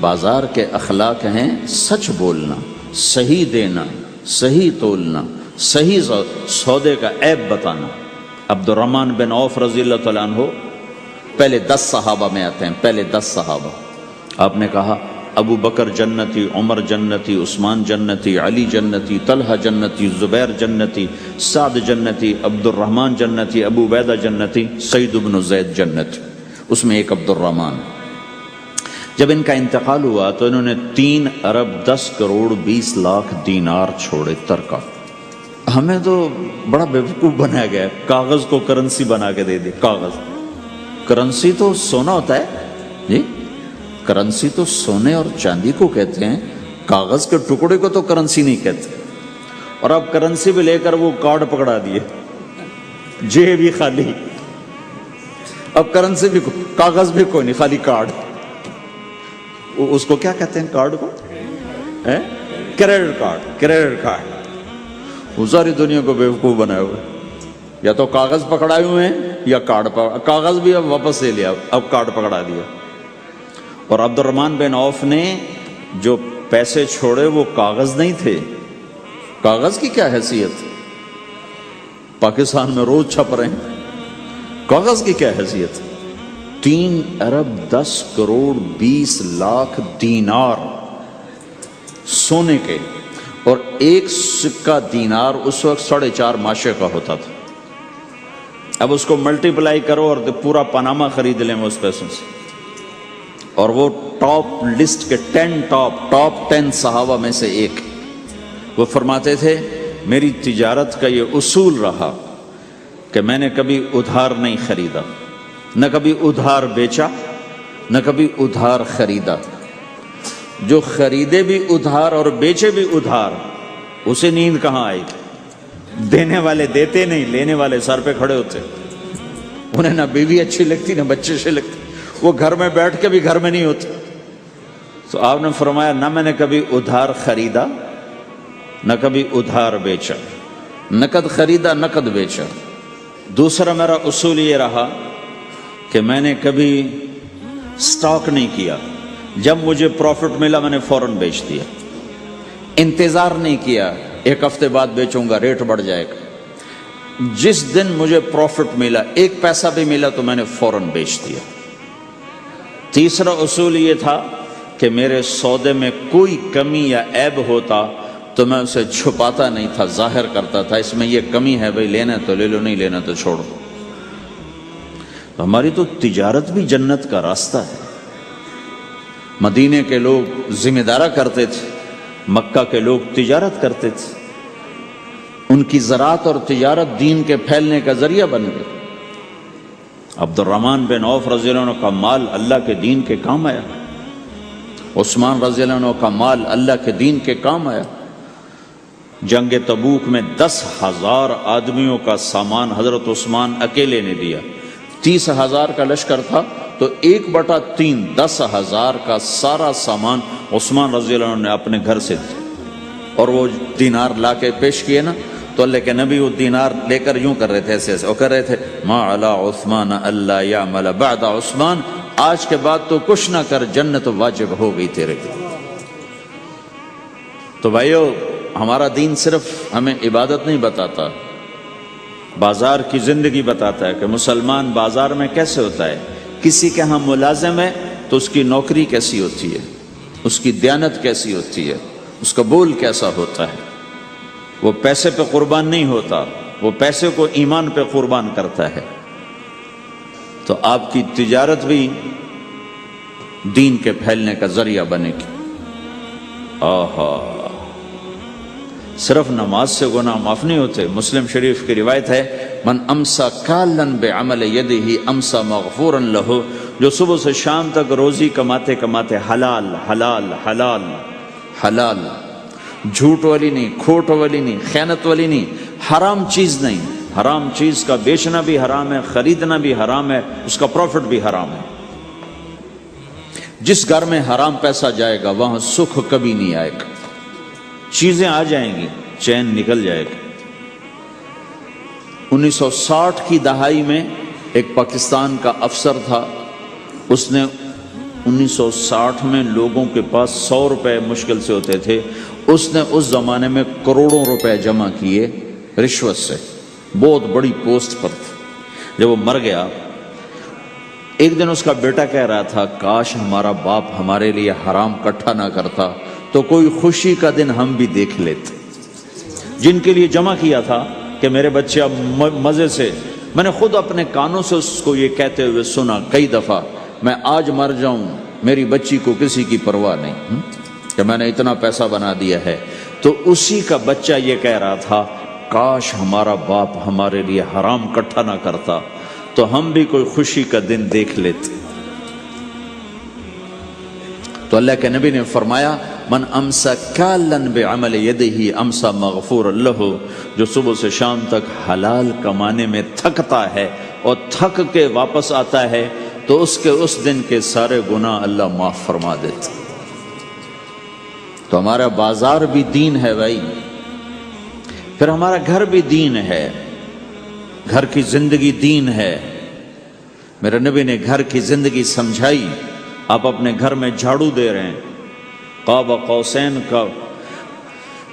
S1: بازار کے اخلاق ہیں سچ بولنا، صحیح دینا، صحیح تولنا، صحیح سودے کا عیب بتانا. عبد الرحمن بن عوف رضی اللہ تعالیٰ عنہ پہلے 10 صحابہ میں آتے ہیں، پہلے 10 صحابہ. آپ نے کہا ابو بکر جنتی، عمر جنتی، عثمان جنتی، علی جنتی، طلحہ جنتی، زبیر جنتی، سعد جنتی، عبد الرحمن جنتی، ابو عبیدہ جنتی، سعید بن زید جنتی. اس میں ایک عبد الرحمن. جب ان کا انتقال ہوا تو انہوں نے 3 ارب 10 کروڑ 20 لاکھ دینار چھوڑے ترکہ. ہمیں تو بڑا بیوقوف بنایا گیا، کاغذ کو کرنسی بنا کے دے دے. کاغذ، کرنسی تو سونا ہوتا ہے جی، کرنسی تو سونے اور چاندی کو کہتے ہیں، کاغذ کے ٹکڑے کو تو کرنسی نہیں کہتے. اور اب کرنسی بھی لے کر وہ کارڈ پکڑا دیے، جیب بھی خالی، اب کرنسی بھی کاغذ بھی کوئی نہیں، خالی کارڈ. اس کو کیا کہتے ہیں کارڈ کو؟ Credit card. کریڈٹ کارڈ وہ ساری دنیا کو بیوقوف بنائے ہوئے. یا تو کاغذ پکڑائے ہوئے ہیں یا کارڈ کاغذ بھی اب واپس لے لیا، اب کارڈ پکڑا دیا. اور عبد الرحمن بن عوف نے جو پیسے چھوڑے وہ کاغذ نہیں تھے. کاغذ کی کیا حیثیت؟ پاکستان میں روز چھپ رہے ہیں، کاغذ کی کیا حیثیت؟ 3 ارب 10 کروڑ 20 لاکھ دینار سونے کے. اور ایک سکہ دینار اس وقت 4.5 ماشے کا ہوتا تھا. اب اس کو ملٹی پلائی کرو اور پورا پاناما خرید لیں اس پیسوں سے. اور وہ ٹاپ لسٹ کے 10 10 صحابہ میں سے ایک. وہ فرماتے تھے میری تجارت کا یہ اصول رہا کہ میں نے کبھی ادھار نہیں خریدا، نہ کبھی ادھار بیچا، نہ کبھی ادھار خریدا. جو خریدے بھی ادھار اور بیچے بھی ادھار، اسے نیند کہاں آئی؟ دینے والے دیتے نہیں، لینے والے سر پہ کھڑے ہوتے. انہیں نہ بیوی اچھی لگتی نہ بچے اچھے لگتے، وہ گھر میں بیٹھ کے بھی گھر میں نہیں ہوتے. تو آپ نے فرمایا نہ میں نے کبھی ادھار خریدا نہ کبھی ادھار بیچا، نقد خریدا نقد بیچا. دوسرا میرا اصول یہ رہا کہ میں نے کبھی سٹاک نہیں کیا، جب مجھے پروفٹ ملا میں نے فوراً بیچ دیا. انتظار نہیں کیا 1 ہفتے بعد بیچوں گا ریٹ بڑھ جائے گا. جس دن مجھے پروفٹ ملا 1 پیسہ بھی ملا تو میں نے فوراً بیچ دیا. تیسرا اصول یہ تھا کہ میرے سودے میں کوئی کمی یا عیب ہوتا تو میں اسے چھپاتا نہیں تھا، ظاہر کرتا تھا اس میں یہ کمی ہے، بھائی لینا تو لے لو نہیں لینا تو چھوڑ دو. ہماری تو تجارت بھی جنت کا راستہ ہے. مدینے کے لوگ ذمہ دارا کرتے تھے مکہ کے لوگ تجارت کرتے تھے، ان کی زراعت اور تجارت دین کے پھیلنے کا ذریعہ بن گئی۔ عبد الرحمن بن عوف رضی اللہ عنہ کا مال اللہ کے دین کے کام آیا، عثمان رضی اللہ عنہ کا مال اللہ کے دین کے کام آیا۔ جنگ تبوک میں 10,000 آدمیوں کا سامان حضرت عثمان اکیلے نے دیا۔ 30,000 کا لشکر تھا تو 1/3 10,000 کا سارا سامان عثمان رضی اللہ عنہ نے اپنے گھر سے دیا، اور وہ دینار لا کے پیش کیے نا، تو اللہ کے نبی وہ دینار لے کر یوں کر رہے تھے، ایسے ایسے، اور کر رہے تھے ما علی عثمان اللہ یعمل بعد عثمان، آج کے بعد تو کچھ نہ کر، جنت واجب ہو گئی تیرے لیے۔ تو بھائیو، ہمارا دین صرف ہمیں عبادت نہیں بتاتا، بازار کی زندگی بتاتا ہے کہ مسلمان بازار میں کیسے ہوتا ہے۔ کسی کے ہاں ملازم ہے تو اس کی نوکری کیسی ہوتی ہے، اس کی دیانت کیسی ہوتی ہے، اس کا بول کیسا ہوتا ہے۔ وہ پیسے پہ قربان نہیں ہوتا، وہ پیسے کو ایمان پہ قربان کرتا ہے۔ تو آپ کی تجارت بھی دین کے پھیلنے کا ذریعہ بنے گی۔ آہا، صرف نماز سے گناہ معاف نہیں ہوتے۔ مسلم شریف کی روایت ہے، من امسا کالن بعمل یدہ امسا مغفورا لہ، جو صبح سے شام تک روزی کماتے کماتے حلال حلال حلال حلال، جھوٹ والی نہیں، کھوٹ والی نہیں، خیانت والی نہیں، حرام چیز نہیں، حرام چیز کا بیچنا بھی حرام ہے، خریدنا بھی حرام ہے، اس کا پروفٹ بھی حرام ہے۔ جس گھر میں حرام پیسہ جائے گا وہاں سکھ کبھی نہیں آئے گا، چیزیں آ جائیں گی، چین نکل جائے گا۔ 1960 کی دہائی میں ایک پاکستان کا افسر تھا، اس نے 1960 میں لوگوں کے پاس 100 روپے مشکل سے ہوتے تھے، اس نے اس زمانے میں کروڑوں روپے جمع کیے رشوت سے، بہت بڑی پوسٹ پر تھا۔ جب وہ مر گیا، ایک دن اس کا بیٹا کہہ رہا تھا، کاش ہمارا باپ ہمارے لیے حرام کٹھا نہ کرتا تو کوئی خوشی کا دن ہم بھی دیکھ لیتے۔ جن کے لیے جمع کیا تھا کہ میرے بچے اب مزے سے، میں نے خود اپنے کانوں سے اس کو یہ کہتے ہوئے سنا کئی دفعہ، میں آج مر جاؤں میری بچی کو کسی کی پرواہ نہیں کہ میں نے اتنا پیسہ بنا دیا ہے۔ تو اسی کا بچہ یہ کہہ رہا تھا، کاش ہمارا باپ ہمارے لیے حرام کٹھا نہ کرتا تو ہم بھی کوئی خوشی کا دن دیکھ لیتے۔ تو اللہ کے نبی نے فرمایا، من امسا کالن بعمل یدہ امسا مغفور لہ، جو صبح سے شام تک حلال کمانے میں تھکتا ہے اور تھک کے واپس آتا ہے تو اس کے اس دن کے سارے گناہ اللہ معاف فرما دیتا۔ تو ہمارا بازار بھی دین ہے بھائی، پھر ہمارا گھر بھی دین ہے، گھر کی زندگی دین ہے۔ میرے نبی نے گھر کی زندگی سمجھائی۔ آپ اپنے گھر میں جھاڑو دے رہے ہیں، قاب قوسین کا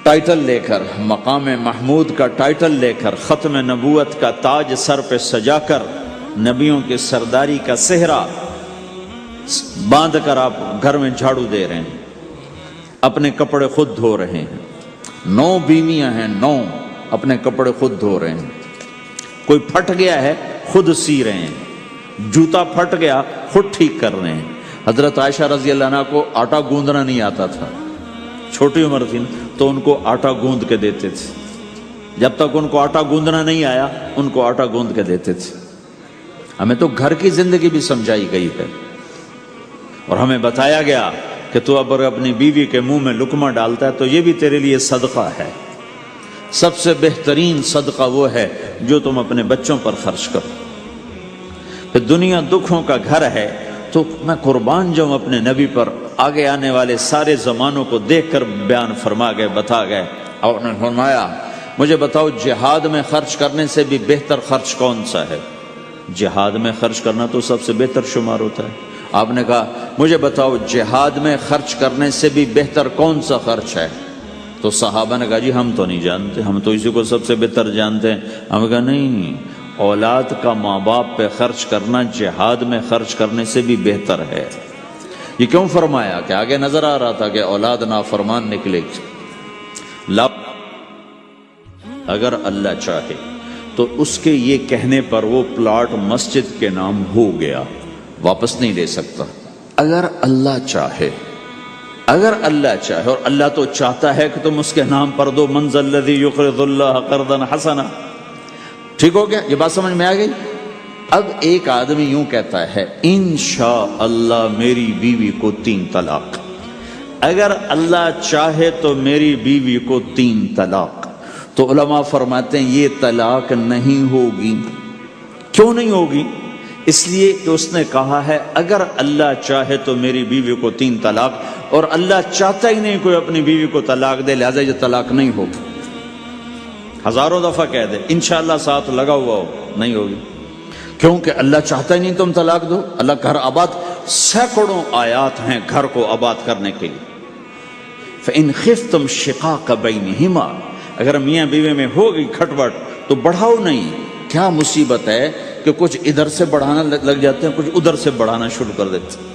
S1: ٹائٹل لے کر، مقام محمود کا ٹائٹل لے کر، ختم نبوت کا تاج سر پہ سجا کر، نبیوں کے سرداری کا صحرا باندھ کر آپ گھر میں جھاڑو دے رہے ہیں، اپنے کپڑے خود دھو رہے ہیں۔ 9 بیویاں ہیں، 9 اپنے کپڑے خود دھو رہے ہیں۔ کوئی پھٹ گیا ہے خود سی رہے ہیں، جوتا پھٹ گیا خود ٹھیک کر رہے ہیں۔ حضرت عائشہ رضی اللہ عنہ کو آٹا گوندنا نہیں آتا تھا، چھوٹی عمر تھی تو ان کو آٹا گوند کے دیتے تھے، جب تک ان کو آٹا گوندنا نہیں آیا ان کو آٹا گوند کے دیتے تھے۔ ہمیں تو گھر کی زندگی بھی سمجھائی گئی ہے، اور ہمیں بتایا گیا کہ تو اگر اپنی بیوی کے منہ میں لقمہ ڈالتا ہے تو یہ بھی تیرے لیے صدقہ ہے۔ سب سے بہترین صدقہ وہ ہے جو تم اپنے بچوں پر خرچ کرو۔ کہ دنیا دکھوں کا گھر ہے تو میں قربان جاؤں اپنے نبی پر، آگے آنے والے سارے زمانوں کو دیکھ کر بیان فرما گئے، بتا گئے۔ اور نے فرمایا، مجھے بتاؤ جہاد میں خرچ کرنے سے بھی بہتر خرچ کون سا ہے؟ جہاد میں خرچ کرنا تو سب سے بہتر شمار ہوتا ہے۔ آپ نے کہا مجھے بتاؤ جہاد میں خرچ کرنے سے بھی بہتر کون سا خرچ ہے؟ تو صحابہ نے کہا جی ہم تو نہیں جانتے، ہم تو اسی کو سب سے بہتر جانتے ہیں۔ ہم نے کہا نہیں، اولاد کا ماں باپ پہ خرچ کرنا جہاد میں خرچ کرنے سے بھی بہتر ہے۔ یہ کیوں فرمایا؟ کہ آگے نظر آ رہا تھا کہ اولاد نافرمان نکلے گی۔ اگر اللہ چاہے تو اس کے یہ کہنے پر وہ پلاٹ مسجد کے نام ہو گیا، واپس نہیں لے سکتا۔ اگر اللہ چاہے اگر اللہ چاہے، اور اللہ تو چاہتا ہے کہ تم اس کے نام پر دو، من ذا الذی یقرض اللہ قرضا حسنا. ٹھیک ہو گیا؟ یہ بات سمجھ میں آ گئی؟ اب ایک آدمی یوں کہتا ہے انشاءاللہ میری بیوی کو 3 طلاق، اگر اللہ چاہے تو میری بیوی کو 3 طلاق، تو علماء فرماتے ہیں یہ طلاق نہیں ہوگی. کیوں نہیں ہوگی؟ اس لیے کہ اس نے کہا ہے اگر اللہ چاہے تو میری بیوی کو 3 طلاق، اور اللہ چاہتا ہی نہیں کوئی اپنی بیوی کو طلاق دے، لہذا یہ طلاق نہیں ہوگی. ہزاروں دفعہ کہہ دے انشاءاللہ ساتھ لگا ہوا ہو، نہیں ہوگی، کیونکہ اللہ چاہتا ہی نہیں تم طلاق دو. اللہ گھر آباد، سینکڑوں آیات ہیں گھر کو آباد کرنے کے لیے. فَإِنْ خِفْتُمْ شِقَاقَ بَيْنِهِمَا، اگر میاں بیوی میں ہو گئی کھٹپٹ تو بڑھاؤ نہیں. کیا مصیبت ہے کہ کچھ ادھر سے بڑھانا لگ جاتے ہیں، کچھ ادھر سے بڑھانا شروع کر دیتے ہیں.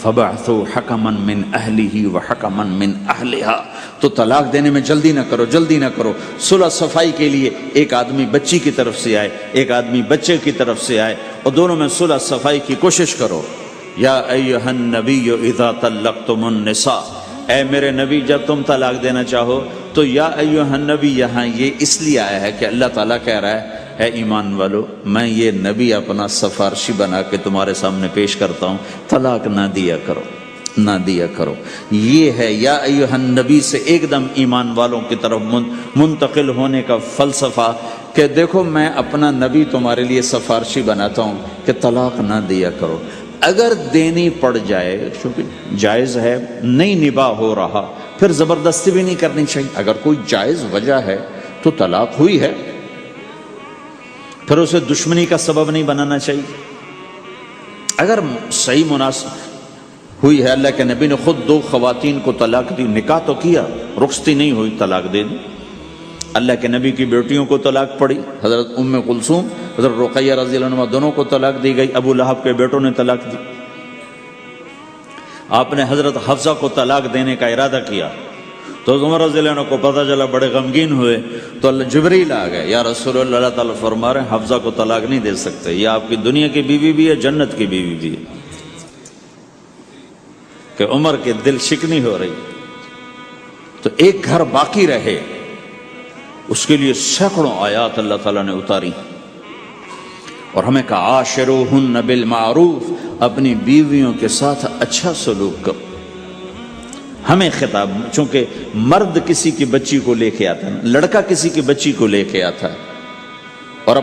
S1: فَبَعْثُوا حَكَمًا مِّنْ أَهْلِهِ وَحَكَمًا مِّنْ أَهْلِهَا، تو طلاق دینے میں جلدی نہ کرو، جلدی نہ کرو. صلح صفائی کے لیے ایک آدمی بچی کی طرف سے آئے، ایک آدمی بچے کی طرف سے آئے، اور دونوں میں صلح صفائی کی کوشش کرو. یا ایھا النبی اذا طلقتم النساء، اے میرے نبی جب تم طلاق دینا چاہو تو یا ایھا النبی یہاں یہ اس لیے آیا ہے کہ اللہ تعالیٰ کہہ رہا ہے اے ایمان والو، میں یہ نبی اپنا سفارشی بنا کے تمہارے سامنے پیش کرتا ہوں، طلاق نہ دیا کرو، نہ دیا کرو. یہ ہے یا ایھا النبی سے ایک دم ایمان والوں کی طرف منتقل ہونے کا فلسفہ کہ دیکھو میں اپنا نبی تمہارے لیے سفارشی بناتا ہوں کہ طلاق نہ دیا کرو. اگر دینی پڑ جائے، چونکہ جائز ہے، نہیں نباہ ہو رہا، پھر زبردستی بھی نہیں کرنی چاہیے. اگر کوئی جائز وجہ ہے تو طلاق ہوئی ہے، پھر اسے دشمنی کا سبب نہیں بنانا چاہیے. اگر صحیح مناسب ہوئی ہے، اللہ کے نبی نے خود 2 خواتین کو طلاق دی، نکاح تو کیا، رخصتی نہیں ہوئی، طلاق دے دی. اللہ کے نبی کی بیٹیوں کو طلاق پڑی، حضرت ام کلثوم، حضرت رقیہ رضی اللہ عنہ، دونوں کو طلاق دی گئی. ابو لہب کے بیٹوں نے طلاق دی. آپ نے حضرت حفصہ کو طلاق دینے کا ارادہ کیا تو عمر رضی اللہ عنہ کو پتہ چلا، بڑے غمگین ہوئے، تو اللہ جبریل آ گئے، یا رسول اللہ، اللہ تعالیٰ فرما رہے ہیں حفصہ کو طلاق نہیں دے سکتے، یہ آپ کی دنیا کی بیوی بھی ہے، جنت کی بیوی بھی ہے. کہ عمر کے دل شکنی ہو رہی، تو ایک گھر باقی رہے اس کے لیے سینکڑوں آیات اللہ تعالیٰ نے اتاری، اور ہمیں کہا عاشروہن بالمعروف، اپنی بیویوں کے ساتھ اچھا سلوک کرو. ہمیں خطاب، چونکہ مرد کسی کی بچی کو لے کے آتا ہے، لڑکا کسی کی بچی کو لے کے آتا ہے، اور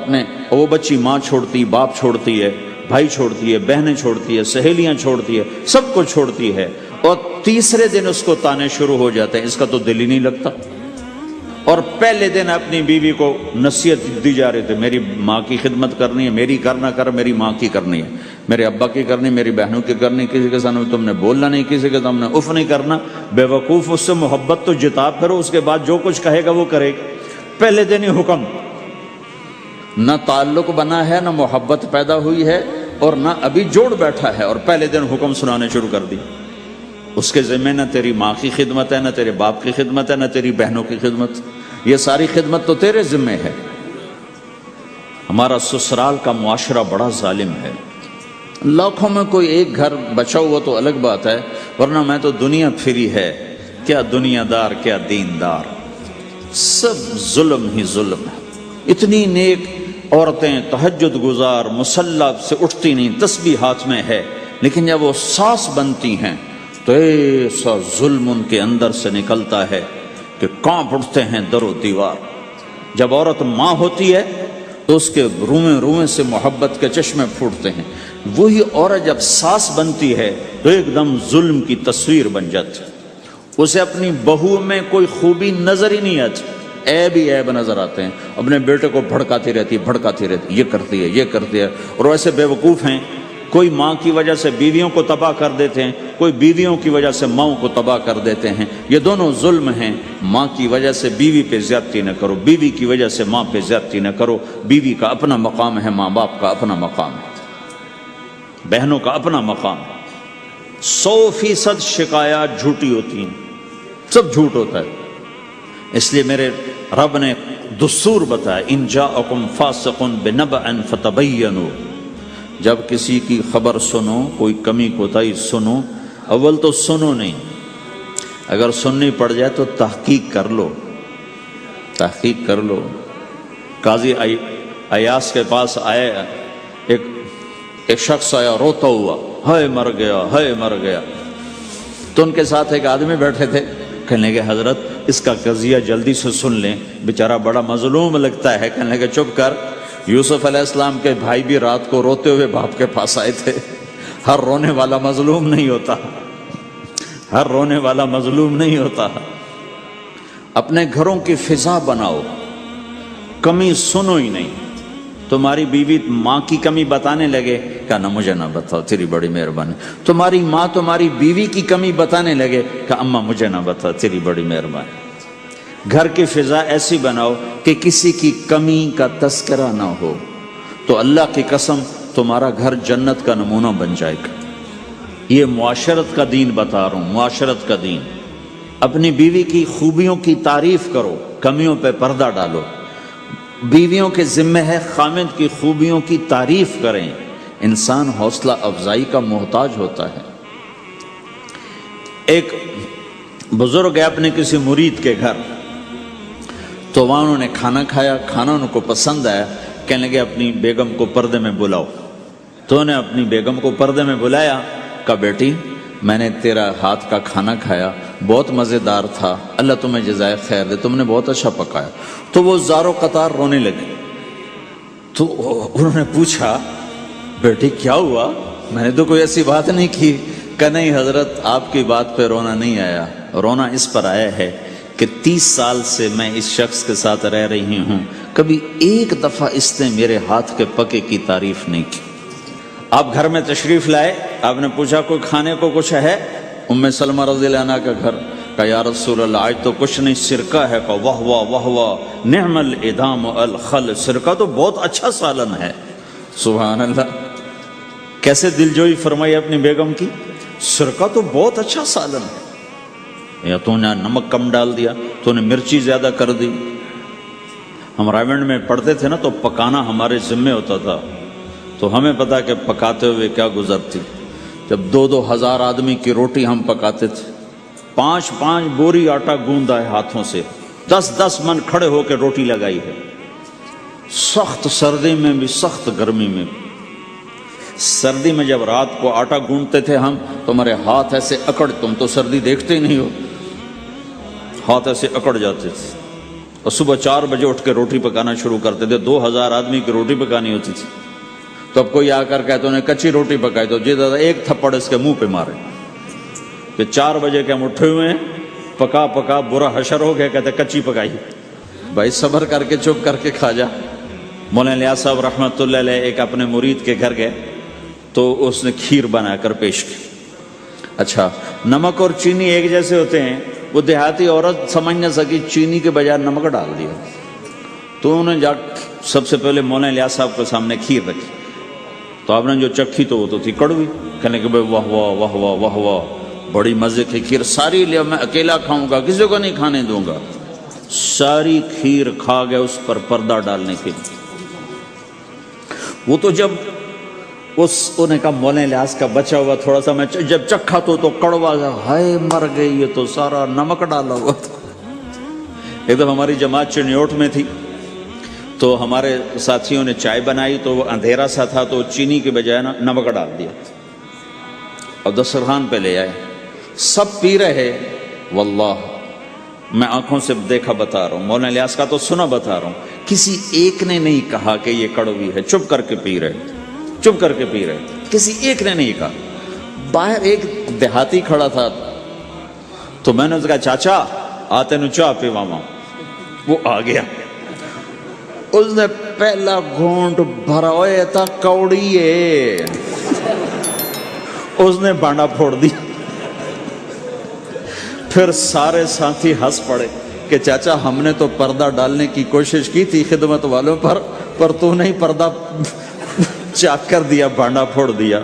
S1: وہ بچی ماں چھوڑتی، باپ چھوڑتی ہے، بھائی چھوڑتی ہے، بہنیں چھوڑتی ہے، سہیلیاں چھوڑتی ہے، سب کو چھوڑتی ہے، اور تیسرے دن اس کو تانے شروع ہو جاتے ہیں، اس کا تو دل ہی نہیں لگتا. اور پہلے دن اپنی بیوی کو نصیحت دی جا رہی تھی، میری ماں کی خدمت کرنی ہے، میری کرنا کر، میری ماں کی کرنی ہے، میرے ابا کی کرنی، میری بہنوں کی کرنی، کسی کے سامنے تم نے بولنا نہیں، کسی کے سامنے اف نہیں کرنا. بے وقوف، اس سے محبت تو جتا پھر اس کے بعد جو کچھ کہے گا وہ کرے گا. پہلے دن ہی حکم، نہ تعلق بنا ہے، نہ محبت پیدا ہوئی ہے، اور نہ ابھی جوڑ بیٹھا ہے، اور پہلے دن حکم سنانے شروع کر دی. اس کے ذمہ نہ تیری ماں کی خدمت ہے، نہ تیرے باپ کی خدمت ہے، نہ تیری بہنوں کی خدمت، یہ ساری خدمت تو تیرے ذمہ ہے. ہمارا سسرال کا معاشرہ بڑا ظالم ہے. لاکھوں میں کوئی ایک گھر بچا ہوا تو الگ بات ہے، ورنہ میں تو دنیا پھری ہے، کیا دنیا دار کیا دیندار، سب ظلم ہی ظلم ہے. اتنی نیک عورتیں تہجد گزار، مصلی سے اٹھتی نہیں، تسبیح ہاتھ میں ہے، لیکن جب وہ ساس بنتی ہیں تو ایسا ظلم ان کے اندر سے نکلتا ہے کہ کانپ اٹھتے ہیں در و دیوار. جب عورت ماں ہوتی ہے تو اس کے رومے رومے سے محبت کے چشمے پھوٹتے ہیں. وہی عورت جب ساس بنتی ہے تو ایک دم ظلم کی تصویر بن جاتی ہے. اسے اپنی بہو میں کوئی خوبی نظر ہی نہیں آتی، عیب ہی عیب نظر آتے ہیں. اپنے بیٹے کو بھڑکاتی رہتی ہے، یہ کرتی ہے، یہ کرتی ہے. اور ویسے بے وقوف ہیں، کوئی ماں کی وجہ سے بیویوں کو تباہ کر دیتے ہیں، کوئی بیویوں کی وجہ سے ماؤں کو تباہ کر دیتے ہیں. یہ دونوں ظلم ہیں. ماں کی وجہ سے بیوی پہ زیادتی نہ کرو، بیوی کی وجہ سے ماں پہ زیادتی نہ کرو. بیوی کا اپنا مقام ہے، ماں باپ کا اپنا مقام ہے، بہنوں کا اپنا مقام ہے. 100% شکایات جھوٹی ہوتی ہیں، سب جھوٹ ہوتا ہے. اس لیے میرے رب نے دستور بتایا، ان جاءکم فاسق بنبأ فتبینوا، جب کسی کی خبر سنو، کوئی کمی کوتاہی سنو، اول تو سنو نہیں، اگر سننی پڑ جائے تو تحقیق کر لو، تحقیق کر لو۔ قاضی ایاس کے پاس آیا، ایک شخص آیا روتا ہوا، ہائے مر گیا، ہائے مر گیا۔ تو ان کے ساتھ ایک آدمی بیٹھے تھے، کہنے لگے حضرت اس کا قضیہ جلدی سے سن لیں، بیچارہ بڑا مظلوم لگتا ہے۔ کہنے لگے چپ کر، یوسف علیہ السلام کے بھائی بھی رات کو روتے ہوئے باپ کے پاس آئے تھے۔ ہر رونے والا مظلوم نہیں ہوتا، ہر رونے والا مظلوم نہیں ہوتا۔ اپنے گھروں کی فضا بناؤ، کمی سنو ہی نہیں۔ تمہاری بیوی ماں کی کمی بتانے لگے، کہا مجھے نہ بتاؤ، تیری بڑی مہربانی۔ تمہاری ماں تمہاری بیوی کی کمی بتانے لگے، کہا اماں مجھے نہ بتاؤ، تیری بڑی مہربانی۔ گھر کی فضا ایسی بناؤ کہ کسی کی کمی کا تذکرہ نہ ہو، تو اللہ کی قسم تمہارا گھر جنت کا نمونہ بن جائے گا۔ یہ معاشرت کا دین بتا رہا ہوں، معاشرت کا دین۔ اپنی بیوی کی خوبیوں کی تعریف کرو، کمیوں پہ پردہ ڈالو۔ بیویوں کے ذمہ ہے خامد کی خوبیوں کی تعریف کریں۔ انسان حوصلہ افزائی کا محتاج ہوتا ہے۔ ایک بزرگ ہے اپنے کسی مرید کے گھر، تو وہاں انہوں نے کھانا کھایا، کھانا ان کو پسند آیا، کہنے لگے اپنی بیگم کو پردے میں بلاؤ۔ تو انہیں اپنی بیگم کو پردے میں بلایا، کہا بیٹی میں نے تیرا ہاتھ کا کھانا کھایا، بہت مزیدار تھا، اللہ تمہیں جزائے خیر دے، تم نے بہت اچھا پکایا۔ تو وہ زارو قطار رونے لگے۔ تو انہوں نے پوچھا بیٹی کیا ہوا؟ میں نے تو کوئی ایسی بات نہیں کی۔ کہ نہیں حضرت آپ کی بات پہ رونا نہیں آیا، رونا اس پر آیا ہے کہ 30 سال سے میں اس شخص کے ساتھ رہ رہی ہوں، کبھی ایک دفعہ اس نے میرے ہاتھ کے پکے کی تعریف نہیں کی۔ آپ گھر میں تشریف لائے، آپ نے پوچھا کوئی کھانے کو کچھ ہے؟ ام سلمہ رضی اللہ عنہ کا گھر، کہا یا رسول اللہ آج تو کچھ نہیں، سرکہ ہے۔ کہا واہ واہ واہ واہ، نعم الادام الخل، سرکہ تو بہت اچھا سالن ہے۔ سبحان اللہ، کیسے دلجوئی فرمائی اپنی بیگم کی، سرکہ تو بہت اچھا سالن ہے، یا تو نے نمک کم ڈال دیا، تو نے مرچی زیادہ کر دی۔ ہم رائمنڈ میں پڑھتے تھے نا، تو پکانا ہمارے ذمہ ہوتا تھا، تو ہمیں پتا کہ پکاتے ہوئے کیا گزرتی۔ جب 2-2 ہزار آدمی کی روٹی ہم پکاتے تھے، 5-5 بوری آٹا گوندا ہے ہاتھوں سے، 10-10 من کھڑے ہو کے روٹی لگائی ہے، سخت سردی میں بھی سخت گرمی میں بھی۔ سردی میں جب رات کو آٹا گونڈتے تھے ہم، تو ہمارے ہاتھ ایسے اکڑ، تم تو سردی دیکھتے ہی نہیں ہو، ہاتھ ایسے اکڑ جاتے تھے، اور صبح 4 بجے اٹھ کے روٹی پکانا شروع کرتے تھے۔ 2000 آدمی کی روٹی پکانی ہوتی تھی۔ تو اب کوئی آ کر کہتے انہیں کچی روٹی پکائی، تو جی دادا ایک تھپڑ اس کے منہ پہ مارے کہ 4 بجے کے ہم اٹھے ہوئے ہیں، پکا پکا برا حشر ہو گیا، کہتے کچی پکائی۔ بھائی صبر کر کے چپ کر کے کھا جا۔ مولانا الیاس صاحب رحمۃ اللہ علیہ ایک اپنے مرید کے گھر گئے، تو اس نے کھیر بنا کر پیش کی۔ اچھا نمک اور چینی ایک جیسے ہوتے ہیں، وہ دیہاتی عورت سمجھ نہ سکی، چینی کے بجائے نمک ڈال دیا۔ تو انہوں نے جا سب سے پہلے مولانا الیاس صاحب کے سامنے کھیر رکھی، تو آپ نے جو چکھی تو وہ تو تھی کڑوی۔ کہنے کہ بھائی واہ واہ واہ واہ واہ واہ، بڑی مزے کی کھیر، ساری لیا میں اکیلا کھاؤں گا، کسی کو نہیں کھانے دوں گا۔ ساری کھیر کھا گیا اس پر پردہ ڈالنے کے لیے۔ وہ تو جب انہیں کہا مولانا الیاس کا بچا ہوا تھوڑا سا میں جب چکھا تو کڑوا، ہائے مر گئی، یہ تو سارا نمک ڈالا ہوا تھا۔ ایک دفعہ ہماری جماعت چنیوٹ میں تھی، تو ہمارے ساتھیوں نے چائے بنائی، تو وہ اندھیرا سا تھا، تو چینی کے بجائے نمک ڈال دیا اور دسترخوان پہ لے آئے، سب پی رہے۔ واللہ میں آنکھوں سے دیکھا بتا رہا ہوں، مولانا الیاس کا تو سنا بتا رہا ہوں، کسی ایک نے نہیں کہا کہ یہ کڑوی ہے، چپ کر کے پی رہے، چپ کر کے پی رہے، کسی ایک نے نہیں کہا۔ باہر ایک دیہاتی کھڑا تھا، تو میں نے اس کہا چاچا آتے نو چاہ پی ماما، وہ آ گیا، اس نے پہلا گھونٹ بھرا، ہوئے تھا کوڑی ہے، اس نے بانڈا پھوڑ دی۔ پھر سارے ساتھی ہنس پڑے کہ چاچا ہم نے تو پردہ ڈالنے کی کوشش کی تھی خدمت والوں پر تو نہیں پردہ چاک کر دیا، بانڈا پھوڑ دیا۔